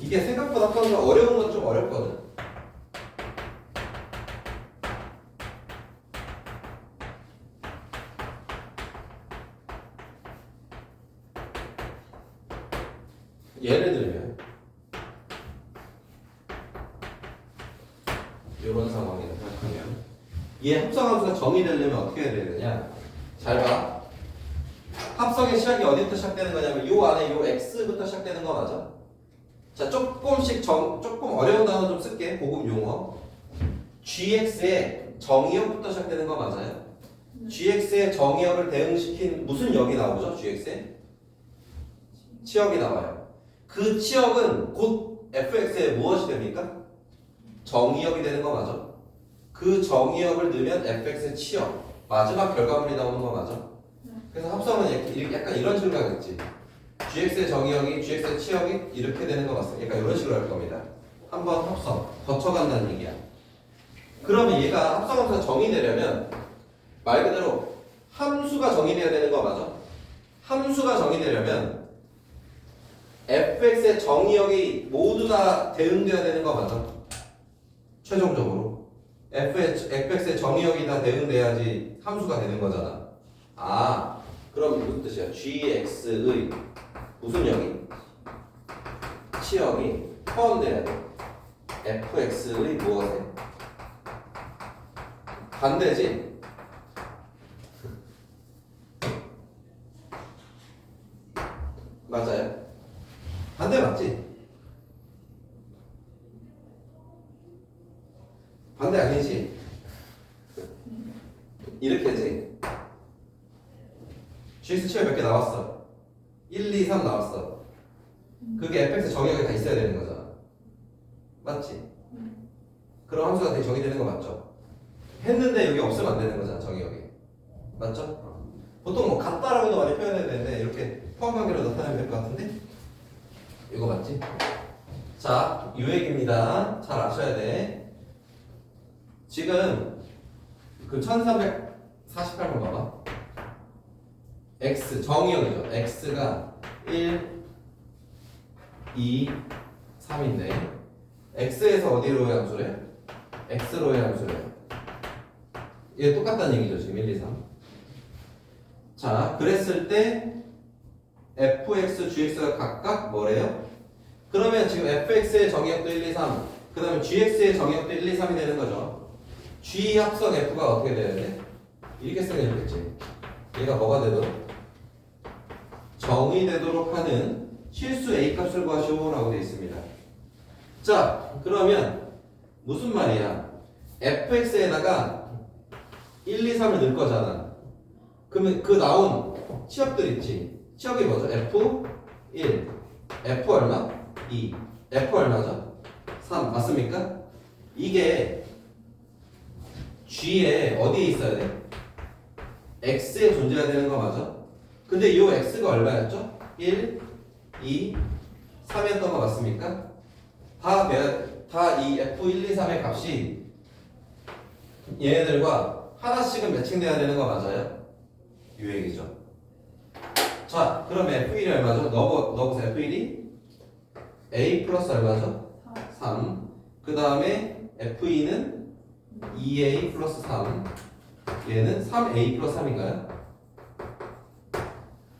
이게 생각보다 합성함수가 어려운 건 좀 어렵거든. 예를 들면 이런 상황이라 생각하면 얘 합성함수가 정의되려면 어떻게 해야 되느냐? 잘 봐. 합성의 시작이 어디부터 시작되는 거냐면 요 안에 요 x부터 시작되는 거 맞아? 자, 조금 어려운 단어 좀 쓸게. 고급 용어. gx의 정의역부터 시작되는 거 맞아요? gx의 정의역을 대응시킨 무슨 역이 나오죠? gx에 치역이 나와요. 그 치역은 곧 fx에 무엇이 됩니까? 정의역이 되는 거 맞아? 그 정의역을 넣으면 fx의 치역, 마지막 결과물이 나오는 거 맞아? 그래서 합성은 약간 이런 식으로 하겠지. gx의 정의역이 gx의 치역이 이렇게 되는 거 맞습니다. 약간 이런 식으로 할 겁니다. 한번 합성 거쳐간다는 얘기야. 그러면 얘가 합성함수가 정의되려면 말 그대로 함수가 정의돼야 되는 거 맞아? 함수가 정의되려면 fx의 정의역이 모두 다 대응돼야 되는 거 맞아? 최종적으로 fx의 정의역이 다 대응돼야지 함수가 되는 거잖아. 그럼 무슨 뜻이야? gx의 무슨 역이? 치역이 포함돼야 돼. fx의 무엇에? 반대지? 맞아요? 반대 맞지? 반대 아니지? 이렇게지? gx 치역 몇 개 나왔어? 1, 2, 3 나왔어. 그게 fx 정의역이 다 있어야 되는 거잖아. 맞지? 그럼 함수가 되게 정의되는 거 맞죠? 했는데 여기 없으면 안 되는 거잖아, 정의역이. 맞죠? 보통 뭐 같다라고도 많이 표현해야 되는데 이렇게 포함관계로 나타내면 될 것 같은데? 이거 맞지? 자, 유액입니다. 잘 아셔야 돼. 지금 그 1348번 봐봐. x 정의역이죠. x가 1, 2, 3인데 x에서 어디로의 함수래? x로의 함수래. 얘 똑같다는 얘기죠. 지금 1, 2, 3. 자, 그랬을 때 fx, gx가 각각 뭐래요? 그러면 지금 fx의 정의역도 1, 2, 3, 그 다음에 gx의 정의역도 1, 2, 3이 되는 거죠. g 합성 f가 어떻게 되는데? 이렇게 쓰면 되겠지. 얘가 뭐가 되도록? 정의되도록 하는 실수 a 값을 구하시오라고 되어 있습니다. 자, 그러면 무슨 말이야? fx에다가 1, 2, 3을 넣을 거잖아. 그러면 그 나온 치역들 있지. 치역이 뭐죠? f1, f 얼마? 2, f 얼마죠? 3 맞습니까? 이게 g에 어디에 있어야 돼? x에 존재해야 되는 거 맞아? 근데 이 x가 얼마였죠? 1, 2, 3이었던 거 맞습니까? 다 이 f1, 2, 3의 값이 얘네들과 하나씩은 매칭돼야 되는 거 맞아요? 유행이죠. 자, 그럼 f1이 얼마죠? 넣어보세요. f1이 a 플러스 얼마죠? 3. 그 다음에 F2는 2A 플러스 3 얘는 3A 플러스 3인가요?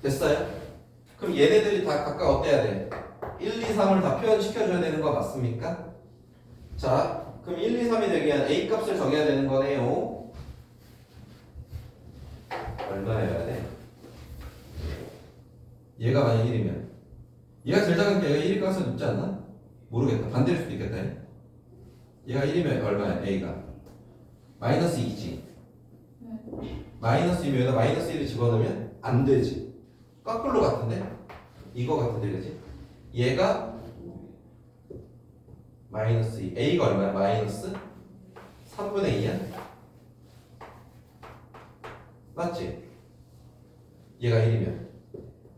됐어요? 그럼 얘네들이 다 각각 어때야 돼? 1, 2, 3을 다 표현시켜줘야 되는 거 맞습니까? 자, 그럼 1, 2, 3이 되기 위한 A 값을 정해야 되는 거네요. 얼마여야 돼? 얘가 만약 1이면 얘가 제일 작은 게 얘가 1일 가능성이 높지 않나? 모르겠다. 반대일 수도 있겠다. 얘가 1이면 얼마야? A가 마이너스 2지. 네. 마이너스 2면 여기다 마이너스 1을 집어넣으면 안 되지. 거꾸로 같은데? 이거 같은데 그지? 얘가 마이너스 2 A가 얼마야? 마이너스 3분의 2야? 맞지? 얘가 1이면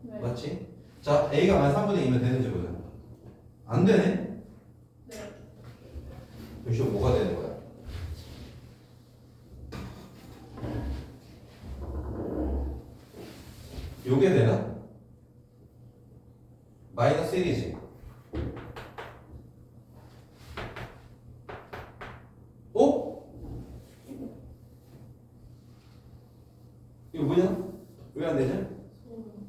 네. 맞지? 자 A가 만 3분의 2면 되는지 보자. 안 되네? 네. 그럼 시험 뭐가 되는 거야? 요게 되나? 마이너스 1이지. 어? 이거 뭐냐? 왜 안 되냐? 소름.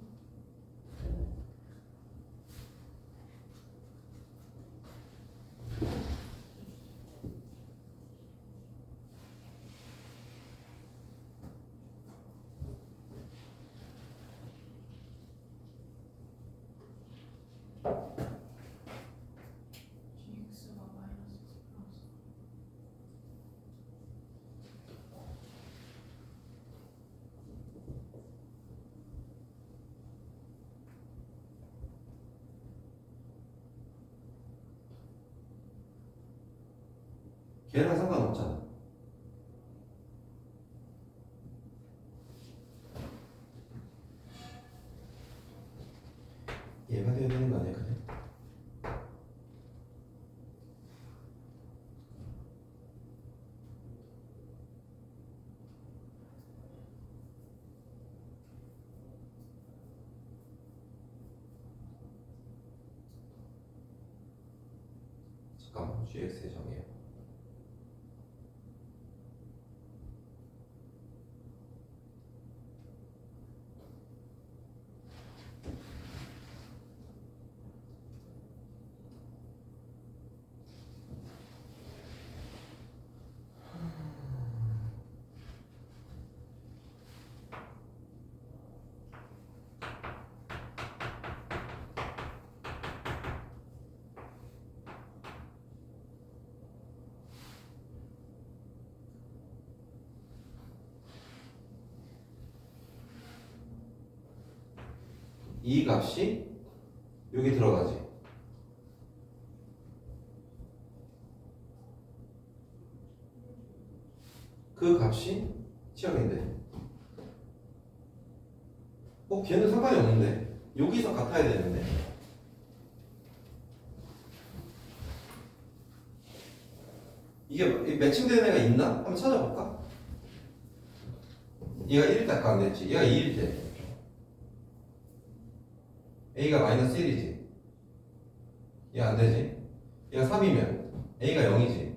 GX가 마이너스 플러스. 걔랑 상관없잖아. 얘가 돼야 되는 거 아니야, 그래? 잠깐만, GX의 정의야. 이 값이 여기 들어가지. 그 값이 치역인데. 걔는 상관이 없는데. 여기서 같아야 되는데. 이게 매칭되는 애가 있나? 한번 찾아볼까? 얘가 1일 때 아까 안 됐지. 얘가 2일 때. A가 마이너스 1이지. 얘 안 되지. 얘가 3이면 A가 0이지.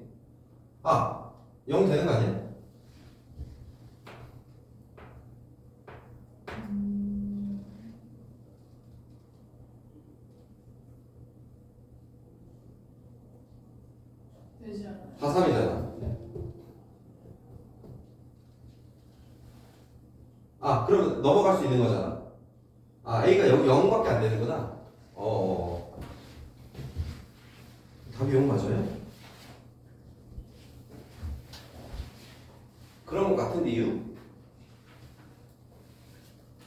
아, 0 되는 거 아니야? 되지 않아요? 다 3이잖아. 아, 그럼 넘어갈 수 있는 거잖아. 아, A가 0밖에 안 되는구나. 답이 0 맞아요? 그런 것 같은데 이유?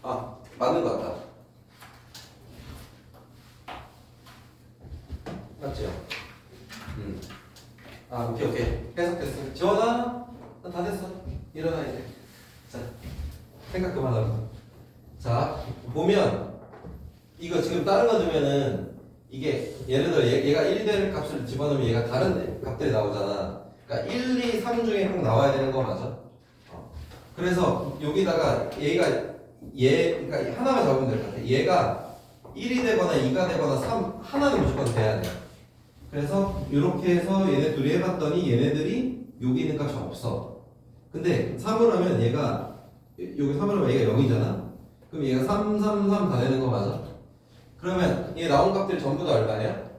아, 맞는 것 같다. 맞죠? 아, 오케이. 해석됐어. 지원아, 다 됐어. 일어나 이제. 자, 생각 그만하고. 자, 보면 이거 지금 다른 거 두면은 이게 예를 들어 얘가 1될 값을 집어넣으면 얘가 다른 값들이 나오잖아. 그러니까 1, 2, 3 중에 꼭 나와야 되는 거 맞아? 그래서 여기다가 그러니까 하나만 잡으면 될 것 같아. 얘가 1이 되거나 2가 되거나 3 하나는 무조건 돼야 돼. 그래서 이렇게 해서 얘네 둘이 해봤더니 얘네들이 여기 있는 값이 없어. 근데 3을 하면 얘가 여기 3을 하면 얘가 0이잖아. 그럼 얘가 3, 3, 3 다 되는 거 맞아? 그러면 얘 나온 값들이 전부 다 얼마냐?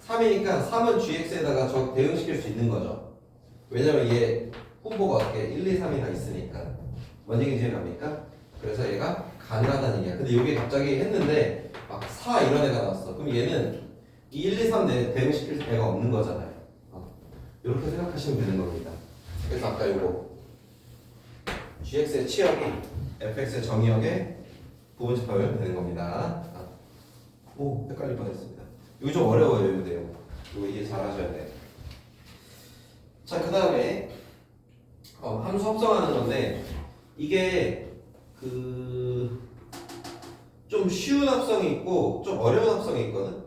3이니까 3은 gx에다가 저 대응시킬 수 있는 거죠. 왜냐면 얘 분모가 어떻게 1, 2, 3이 다 있으니까. 뭔 얘기인지 갑니까? 그래서 얘가 가능하다는 얘기야. 근데 여기 갑자기 했는데 막 4 이런 애가 나왔어. 그럼 얘는 이 1, 2, 3 대응시킬 애가 없는 거잖아요. 이렇게 생각하시면 되는 겁니다. 그래서 아까 이거 gx의 치역이 fx의 정의역의 부분집합이 되는 겁니다. 오, 헷갈릴 뻔했습니다. 이거 좀 어려워요, 이 내용. 이거 이해 잘 하셔야 돼요. 자, 그 다음에 함수 합성하는 건데 이게 좀 쉬운 합성이 있고 좀 어려운 합성이 있거든.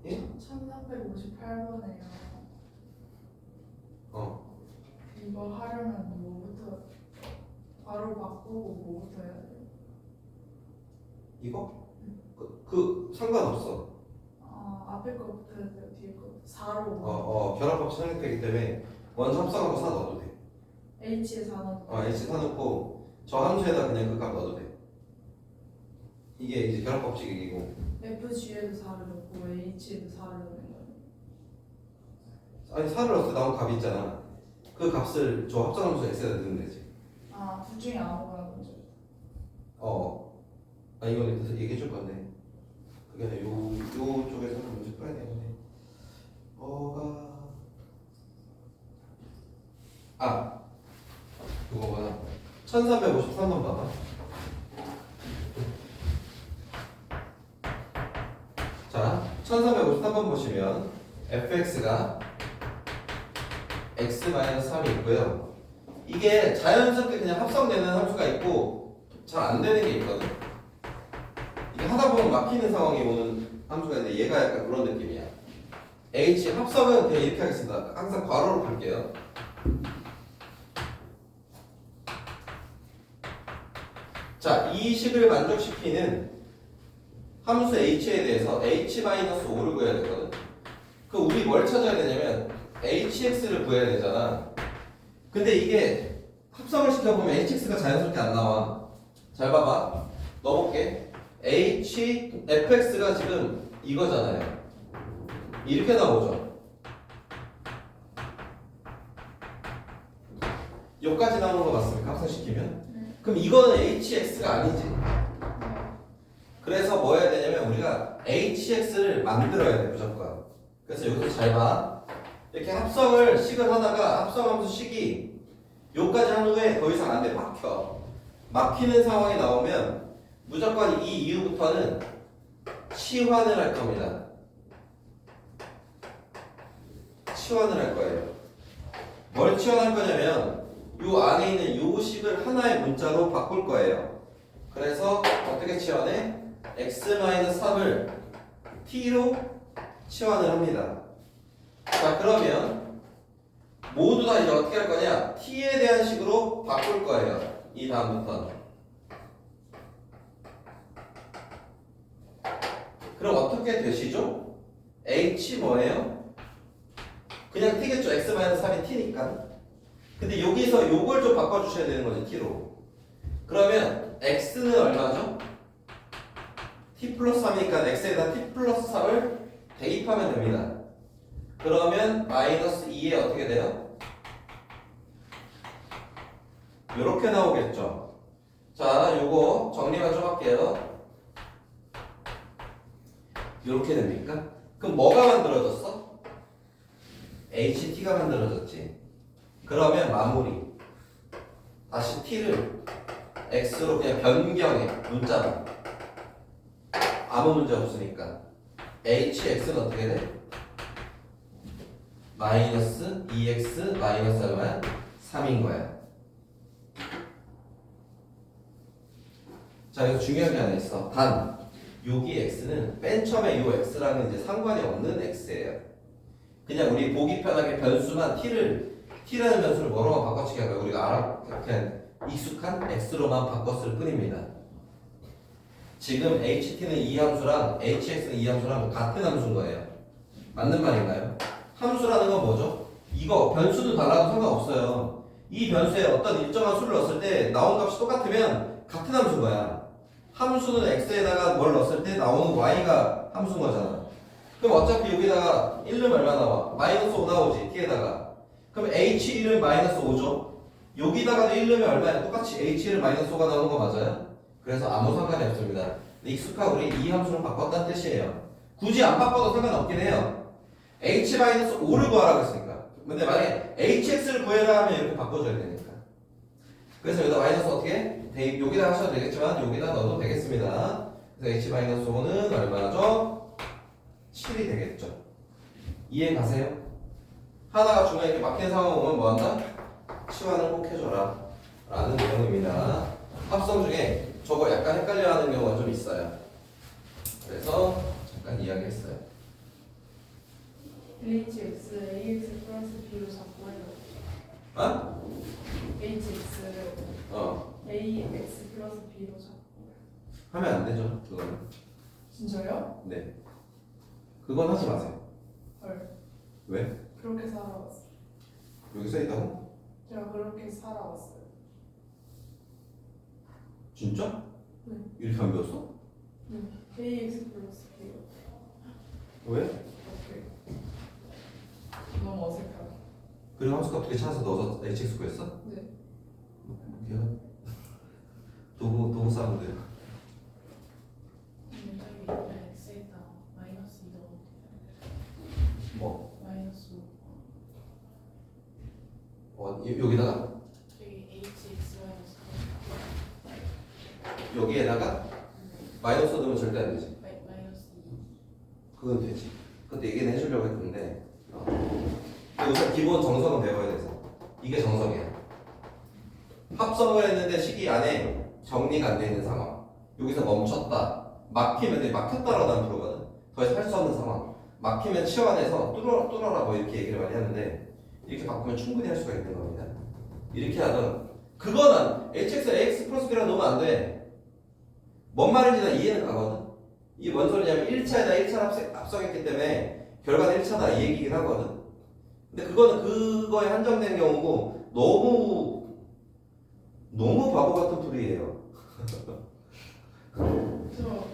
예? 1358번에요. 이거 하려면 뭐부터 바로 바꾸고 뭐부터 해야 돼요? 이거? 상관없어. 앞에 거부터 해야 돼요? 뒤에 거부터? 4로 결합법칙 성립되기 때문에 먼저 합성하고 4 넣어도 돼. H에 4 넣고 H 사놓고 저 함수에다 그냥 그 값 넣어도 돼. 이게 이제 결합법칙이고. FG에도 4를 넣고 H에도 4를 넣는 거예요? 아니 4를 넣었을 때 나온 값이 있잖아. 그 값을 저 합성함수 x에다 넣으면 되지. 둘 중에 아무거나 먼저. 이거 그래서 얘기해 줄 건데 그게 아니라 요 쪽에서 먼저 풀어야 되는데 그거구나. 1353번 봐봐. 자, 1353번 보시면 fx가 x-3이 있고요. 이게 자연스럽게 그냥 합성되는 함수가 있고 잘 안 되는 게 있거든. 이게 하다 보면 막히는 상황이 오는 함수가 있는데 얘가 약간 그런 느낌이야. h 합성은 그냥 이렇게 하겠습니다. 항상 괄호로 갈게요. 자, 이 식을 만족시키는 함수 h에 대해서 h-5를 구해야 되거든. 그럼 우리 뭘 찾아야 되냐면 hx를 구해야 되잖아. 근데 이게 합성을 시켜보면 hx가 자연스럽게 안 나와. 잘 봐봐. 넣어볼게. fx가 지금 이거잖아요. 이렇게 나오죠. 여기까지 나오는 거 맞습니까? 합성시키면? 네. 그럼 이거는 hx가 아니지. 그래서 뭐 해야 되냐면 우리가 hx를 만들어야 돼 무조건. 그래서 여기서 잘 봐. 이렇게 합성을 식을 하다가 합성함수 식이 여기까지 한 후에 더 이상 안 돼. 막혀. 막히는 상황이 나오면 무조건 이 이후부터는 치환을 할 겁니다. 치환을 할 거예요. 뭘 치환할 거냐면 요 안에 있는 요 식을 하나의 문자로 바꿀 거예요. 그래서 어떻게 치환해? x-3을 t로 치환을 합니다. 자, 그러면 모두 다 이제 어떻게 할 거냐? t에 대한 식으로 바꿀 거예요. 이 다음부터는. 그럼 어떻게 되시죠? h 뭐예요? 그냥 t겠죠. x-3이 t니까. 근데 여기서 요걸 좀 바꿔주셔야 되는 거죠. t로. 그러면 x는 얼마죠? t 플러스 3이니까 x에다 t 플러스 3을 대입하면 됩니다. 그러면 마이너스 2에 어떻게 돼요? 요렇게 나오겠죠. 자, 요거 정리만 좀 할게요. 요렇게 됩니까? 그럼 뭐가 만들어졌어? ht가 만들어졌지. 그러면 마무리. 다시 t를 x로 그냥 변경해. 문자만. 아무 문제 없으니까. hx는 어떻게 돼? 마이너스 2x 마이너스 얼마야? 3인 거야. 자, 여기서 중요한 게 하나 있어. 단, 여기 x는 맨 처음에 이 x랑은 이제 상관이 없는 x예요. 그냥 우리 보기 편하게 변수만 t라는 변수를 뭐로만 바꿔치기 한 거예요. 우리가 그냥 익숙한 x로만 바꿨을 뿐입니다. 지금 ht는 이 함수랑 hx는 이 함수랑 같은 함수인 거예요. 맞는 말인가요? 함수라는 건 뭐죠? 이거 변수도 달라도 상관없어요. 이 변수에 어떤 일정한 수를 넣었을 때 나온 값이 똑같으면 같은 함수인 거야. 함수는 x에다가 뭘 넣었을 때 나오는 y가 함수인 거잖아. 그럼 어차피 여기다가 1은 얼마 나와? 마이너스 5 나오지 t에다가. 그럼 h1은 마이너스 5죠. 여기다가도 1 넣으면 얼마야? 똑같이 h1은 마이너스 5가 나오는 거 맞아요? 그래서 아무 상관이 없습니다. 익숙한 우리 이 함수를 바꿨다는 뜻이에요. 굳이 안 바꿔도 상관없긴 해요. h-5를 구하라고 했으니까. 근데 만약에 hx를 구해라 하면 이렇게 바꿔줘야 되니까. 그래서 여기다 마이너스 어떻게? 여기다 하셔도 되겠지만 여기다 넣어도 되겠습니다. 그래서 h-5는 얼마죠? 7이 되겠죠. 이해 가세요? 하나가 중간에 이렇게 막힌 상황 오면 뭐 한다? 치환을 꼭 해줘라 라는 내용입니다. 합성 중에 저거 약간 헷갈려하는 경우가 좀 있어요. 그래서 잠깐 이야기했어요. hx, ax 플러스 b로 잡고 해요. 아? hx를 ax 플러스 b로 잡고. 하면 안 되죠. 그거는. 진짜요? 네. 그건 하지 마세요. 헐. 왜? 그렇게 살아왔어요. 여기 써 있다고? 제가 그렇게 살아왔어요. 진짜? 네. 이렇게 안 배웠어? ax 플러스 b로. 왜? 오케이. 너무 어색하다. 그리고 함수값 어떻게 찾아서 넣어서 hx 구했어? 네. 걔가 도구 사람들. x에다 마이너스 2 넣으면 뭐? 마이너스 5 여기다가? 저기 hx 마이너스 여기에다가 마이너스 넣으면 절대 안 되지. 마이너스 2 그건 되지. 그것도 얘기는 해주려고 했는데 우선 기본 정석은 배워야 돼서 이게 정석이야. 합성을 했는데 식이 안에 정리가 안 돼 있는 상황. 여기서 멈췄다. 막히면 막혔다라고 난 부르거든. 더 이상 할 수 없는 상황. 막히면 치환해서 뚫어라 뭐 이렇게 얘기를 많이 하는데 이렇게 바꾸면 충분히 할 수가 있는 겁니다. 이렇게 하던 그거는 hx를 ax 플러스 b라 놓으면 안 돼. 뭔 말인지 나 이해는 가거든. 이게 뭔 소리냐면 1차에다 1차를 합성했기 때문에 결과는 1차다 이 얘기긴 하거든. 근데 그거는 그거에 한정된 경우고 너무 바보 같은 풀이에요. 저.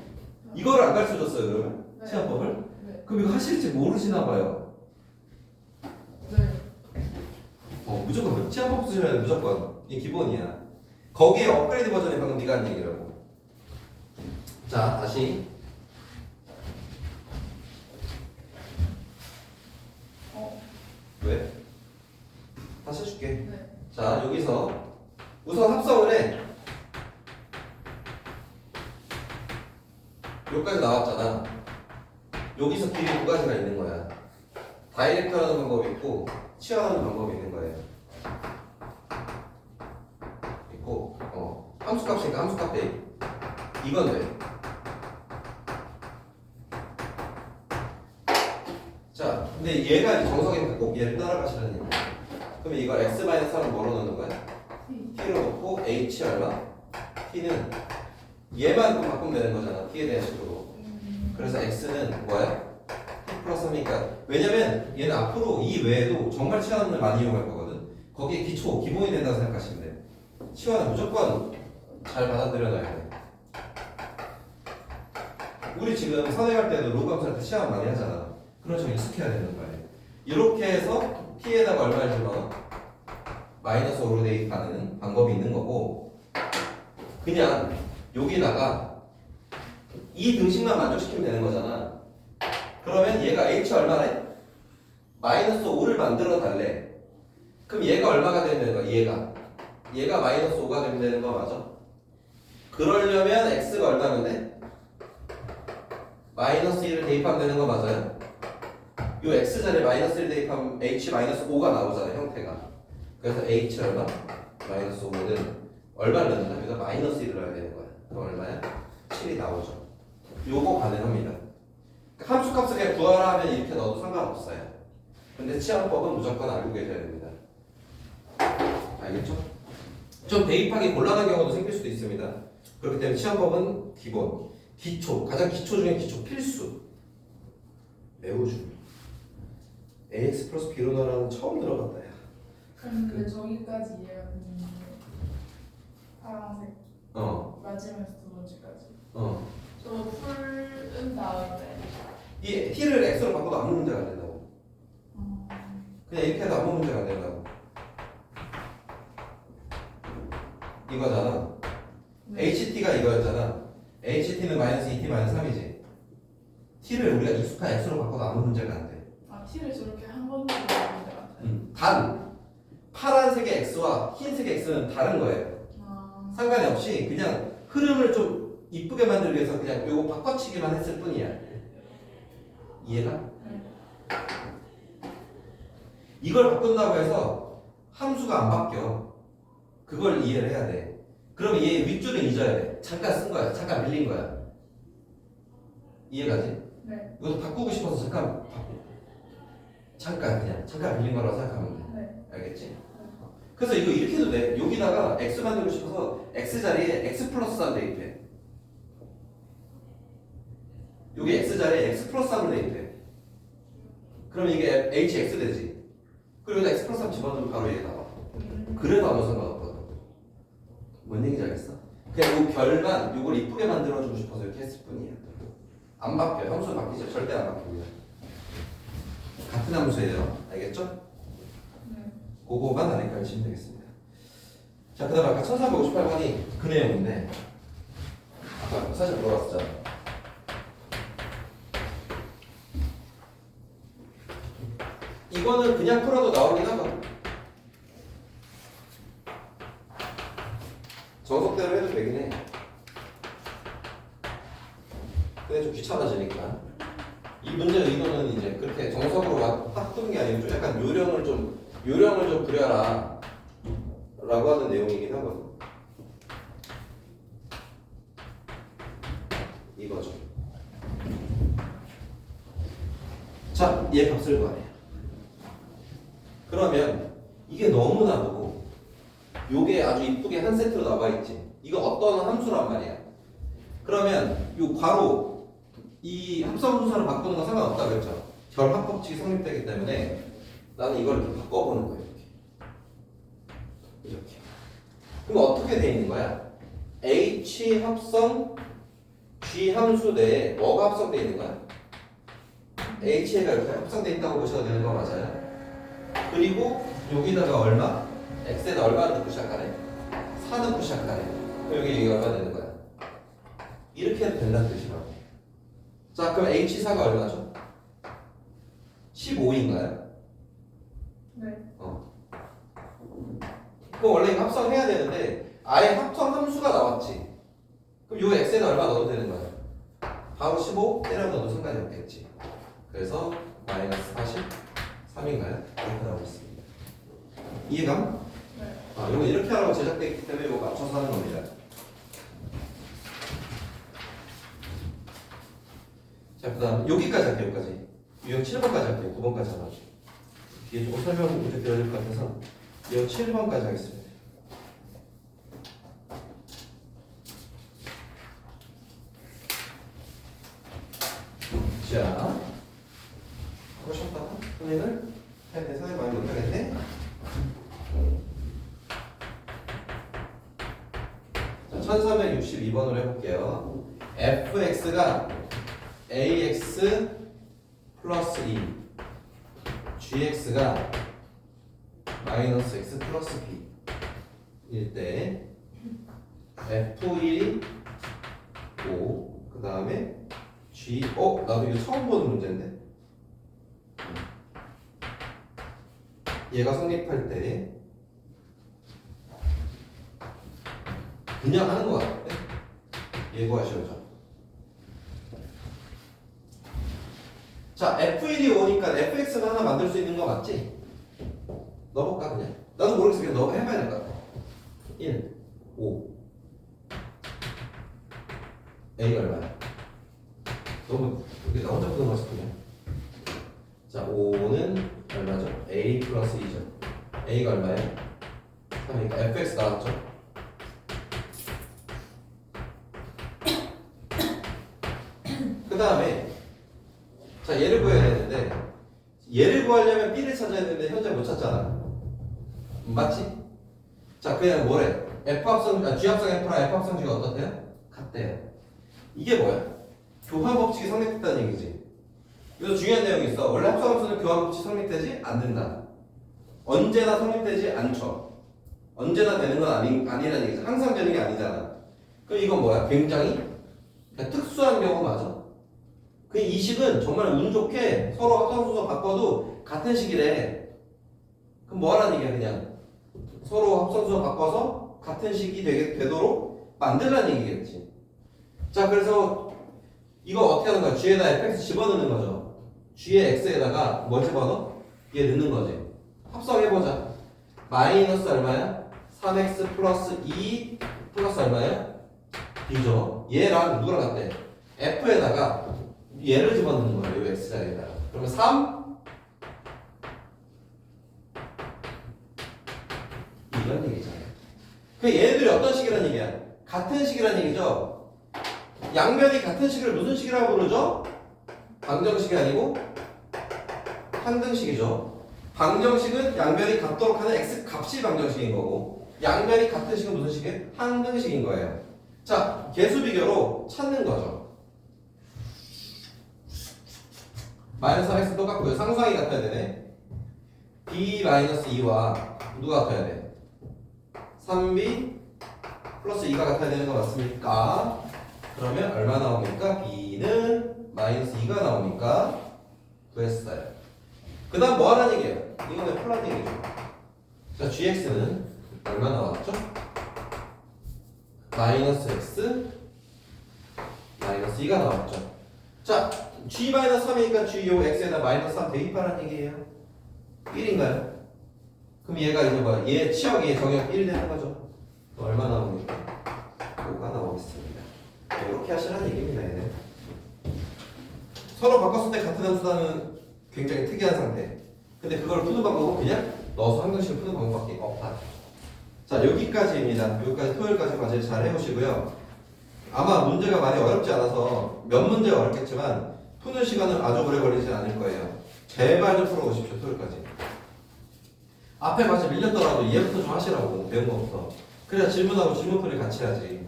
이거를 안 가르쳐줬어요 그러면? 네. 시험법을? 네. 그럼 이거 하실지 모르시나 봐요. 네. 무조건 시험법 쓰셔야 돼. 무조건 이게 기본이야. 거기에 업그레이드 버전이 방금 네가 한 얘기라고. 자 다시 왜? 다시 해줄게. 네. 자 여기서 우선 합성을 해. 여기까지 나왔잖아. 여기서 길이 두 가지가 있는 거야. 다이렉트 하는 방법이 있고 치환하는 방법이 있는 거예요. 있고 함수값이니까 함수값 대 이건 돼. 자 근데 얘가 이제 정석이니까 꼭 얘를 따라가시라는 얘기야. 그러면 이걸 x-1을 뭐로 넣는 거야? t로 넣고 h 얼마? t는 얘만 바꾸면 되는 거잖아. t에 대한 식으로. 그래서 x는 뭐야? t 플러스 3이니까 왜냐면 얘는 앞으로 이 외에도 정말 치환을 많이 이용할 거거든. 거기에 기본이 된다고 생각하시면 돼. 치환은 무조건 잘 받아들여놔야 돼. 우리 지금 선행할 때도 로그 함수한테 치환 많이 하잖아. 그럼 좀 익숙해야 되는 거예요. 이렇게 해서 t에다가 얼마를 집어넣어? 마이너스 5로 대입하는 방법이 있는 거고 그냥 여기다가 이 등식만 만족시키면 되는 거잖아. 그러면 얘가 h 얼마래? 마이너스 5를 만들어 달래. 그럼 얘가 얼마가 되면 되는 거야? 얘가 마이너스 5가 되면 되는 거 맞아? 그러려면 x가 얼마면 돼? 마이너스 1을 대입하면 되는 거 맞아요? 요 x자리에 마이너스 1 대입하면 h 마이너스 5가 나오잖아요 형태가. 그래서 h 얼마? 마이너스 5는 얼마를 넣는다? 여기다 마이너스 1을 넣어야 되는 거야. 그럼 얼마야? 7이 나오죠. 요거 가능합니다. 함수값을 그냥 구하라 하면 이렇게 넣어도 상관없어요. 근데 치환법은 무조건 알고 계셔야 됩니다. 알겠죠? 좀 대입하기 곤란한 경우도 생길 수도 있습니다. 그렇기 때문에 치환법은 기본, 기초, 가장 기초 중에 기초, 필수. 매우 중요. ax 플러스 b로 나라는 처음 들어봤다. 야. 근데 저기까지 이해가 되는데 파란색 마지막에서 두 번째까지 저 풀은 다음에 이 t를 x로 바꿔도 아무 문제가 안 된다고. 그냥 이렇게 해도 아무 문제가 안 된다고. 이거잖아. ht가 이거였잖아. ht는 마이너스 2t 마이너스 3이지. t를 우리가 익숙한 x로 바꿔도 아무 문제가 안 돼. 아 T를 저렇게 한 번도 안 했는데 같아요. 단 파란색의 x와 흰색의 x는 다른 거예요. 상관이 없이 그냥 흐름을 좀 이쁘게 만들기 위해서 그냥 요거 바꿔치기만 했을 뿐이야. 이해가? 네. 이걸 바꾼다고 해서 함수가 안 바뀌어. 그걸 이해를 해야 돼. 그러면 얘 윗줄은 잊어야 돼. 잠깐 쓴 거야. 잠깐 밀린 거야. 이해가지? 네. 이것도 바꾸고 싶어서 잠깐 그냥 잠깐 밀린 거라고 생각하면 돼. 네. 알겠지? 그래서 이거 이렇게 해도 돼. 여기다가 x 만들고 싶어서 x 자리에 x 플러스 3 대입해. 여기 x 자리에 x 플러스 3을 대입해. 그럼 이게 hx 되지. 그리고 여기다 x 플러스 3 집어넣으면 바로 얘 나와. 그래도 아무 상관없거든. 뭔 얘기인지 알겠어? 그냥 요 별만 요걸 이쁘게 만들어주고 싶어서 이렇게 했을 뿐이야. 안 바뀌어요. 함수 바뀌죠? 절대 안 바뀌고요. 같은 함수예요. 알겠죠? 네. 그거만 안 헷갈리시면 되겠습니다. 자, 그 다음 아까 1358번이 그 내용인데 아까 사실 물어봤었잖아. 이거는 그냥 풀어도 나오긴 하거든. 정석대로 해도 되긴 해. 근데 좀 귀찮아지니까. 이 문제 의도는 이제 그렇게 정석으로 딱 뜨는 게 아니고 좀 약간 요령을 좀 부려라 라고 하는 내용이긴 하거든. 이거죠. 자, 얘 값을 구하래요. 그러면 이게 너무나도 요게 아주 이쁘게 한 세트로 나와 있지. 이거 어떤 함수란 말이야. 그러면 요 괄호 이 합성분사를 바꾸는 건 상관없다 그랬죠. 결합법칙이 성립되기 때문에 나는 이걸 이렇게 바꿔보는 거예요. 이렇게. 그럼 어떻게 돼 있는 거야? H 합성 G 함수 내에 뭐가 합성되어 있는 거야? H가 이렇게 합성되어 있다고 보셔도 되는 거 맞아요? 그리고 여기다가 얼마? X에다 얼마 넣고 시작하네? 4 넣고 시작하네. 그럼 여기 얼마 되는 거야? 이렇게 해도 된다는 뜻이라고. 자, 그럼 H4가 얼마죠? 15인가요? 네. 그럼 원래 이거 합성해야 되는데 아예 합성 함수가 나왔지. 그럼 요 x에다 얼마 넣어도 되는 거야? 바로 15 때려 넣어도 상관이 없겠지. 그래서 마이너스 43인가요? 이렇게 나오고 있습니다. 이해감? 네. 이거 이렇게 하라고 제작되어 있기 때문에 이거 맞춰서 하는 겁니다. 자, 그 다음 여기까지 할게요. 여기까지. 유형 7번까지 할게요. 9번까지 안 하죠. 뒤에 조금 설명 부탁드려야 될 것 같아서 유형 7번까지 하겠습니다. 자, 그러셨다가 선생님을 선생님 많이 못하겠네. 자, 1362번으로 해볼게요. fx가 ax 플러스 2 gx가 마이너스 x 플러스 b 일 때 f1이 5 그 다음에 g 나도 이거 처음 보는 문제인데 얘가 성립할 때 그냥 하는 거 같아. 예고하시오죠. 자, F1이 5니까 fx는 하나 만들 수 있는 거 맞지? 넣어볼까 그냥? 나도 모르겠어. 그냥 너 해봐야 될 것 같아. 1, 5 A가 얼마야? 너무 이게 나 혼자 푸는 거 같은데. 자, 5는 얼마죠? a 플러스 2죠. a가 얼마예요? 3이니까 fx 나왔죠. 그 다음에 자 얘를 구해야 되는데 얘를 구하려면 b를 찾아야 되는데 현재 못 찾잖아. 맞지? 자 그냥 뭐래? f 합성 g 합성 f랑 f 합성 g가 어떻대요? 같대요. 이게 뭐야? 교환 법칙이 성립됐다는 얘기지. 그래서 중요한 내용이 있어. 원래 합성함수는 교환 법칙 성립되지 않는다. 언제나 성립되지 않죠. 언제나 되는 건 아니라는 얘기죠. 항상 되는 게 아니잖아. 그럼 이건 뭐야? 굉장히 특수한 경우 맞아. 그 이 식은 정말 운 좋게 서로 합성함수 바꿔도 같은 식이래. 그럼 뭐 하라는 얘기야? 그냥 서로 합성수 바꿔서 같은 식이 되도록 만들라는 얘기겠지. 자, 그래서 이거 어떻게 하는 거야? g에다 fx 집어넣는 거죠. g의 x에다가 뭐 집어넣어? 얘 넣는 거지. 합성해보자. 마이너스 얼마야? 3x 플러스 2 플러스 얼마야? b죠. 얘랑 누구랑 같대? f에다가 얘를 집어넣는 거예요. 이 x자리에다가. 그러면 3 이런 얘기잖아요. 그 얘네들이 어떤 식이란 얘기야? 같은 식이란 얘기죠. 양변이 같은 식을 무슨 식이라고 부르죠? 방정식이 아니고 항등식이죠. 방정식은 양변이 같도록 하는 x 값이 방정식인 거고, 양변이 같은 식은 무슨 식이에요? 항등식인 거예요. 자, 개수 비교로 찾는 거죠. 마이너스 3x 똑같고요. 상수항이 같아야 되네. b 마이너스 2와 누가 같아야 돼? 3b 플러스 2가 같아야 되는 거 맞습니까? 그러면 얼마 나옵니까? b는 마이너스 2가 나오니까 구했어요. 그 다음 뭐 하라는 얘기예요? 이거는 플러팅 얘기죠. 자, gx는 얼마 나왔죠? 마이너스 x 마이너스 2가 나왔죠. 자, g 마이너스 3이니까 g 요 x에다 마이너스 3 대입하라는 얘기예요. 1인가요? 그럼 얘가 이제 뭐야? 얘 치역, 얘 정역 1 되는 거죠. 그럼 얼마 나옵니까? 5가 나오겠습니다. 이렇게 하시라는 얘기입니다. 얘는 서로 바꿨을 때 같은 함수라는 굉장히 특이한 상태. 근데 그걸 푸는 방법은 그냥 넣어서 항등식을 푸는 방법밖에 없다. 자, 여기까지입니다. 여기까지 토요일까지 과제 잘 해보시고요. 아마 문제가 많이 어렵지 않아서 몇 문제가 어렵겠지만 푸는 시간은 아주 오래 걸리지 않을 거예요. 제발 좀 풀어보십시오. 토요일까지. 앞에 과제 밀렸더라도 이해부터 좀 하시라고. 배운 거부터. 그래야 질문하고 질문풀이 같이 해야지.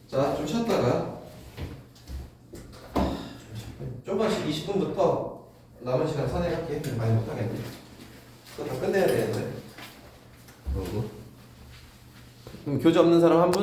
자, 좀 쉬었다가 좀만 20분부터 남은 시간 산행할게. 많이 못하겠네. 그거 다 끝내야 되는데. 그럼 교재 없는 사람 한 분?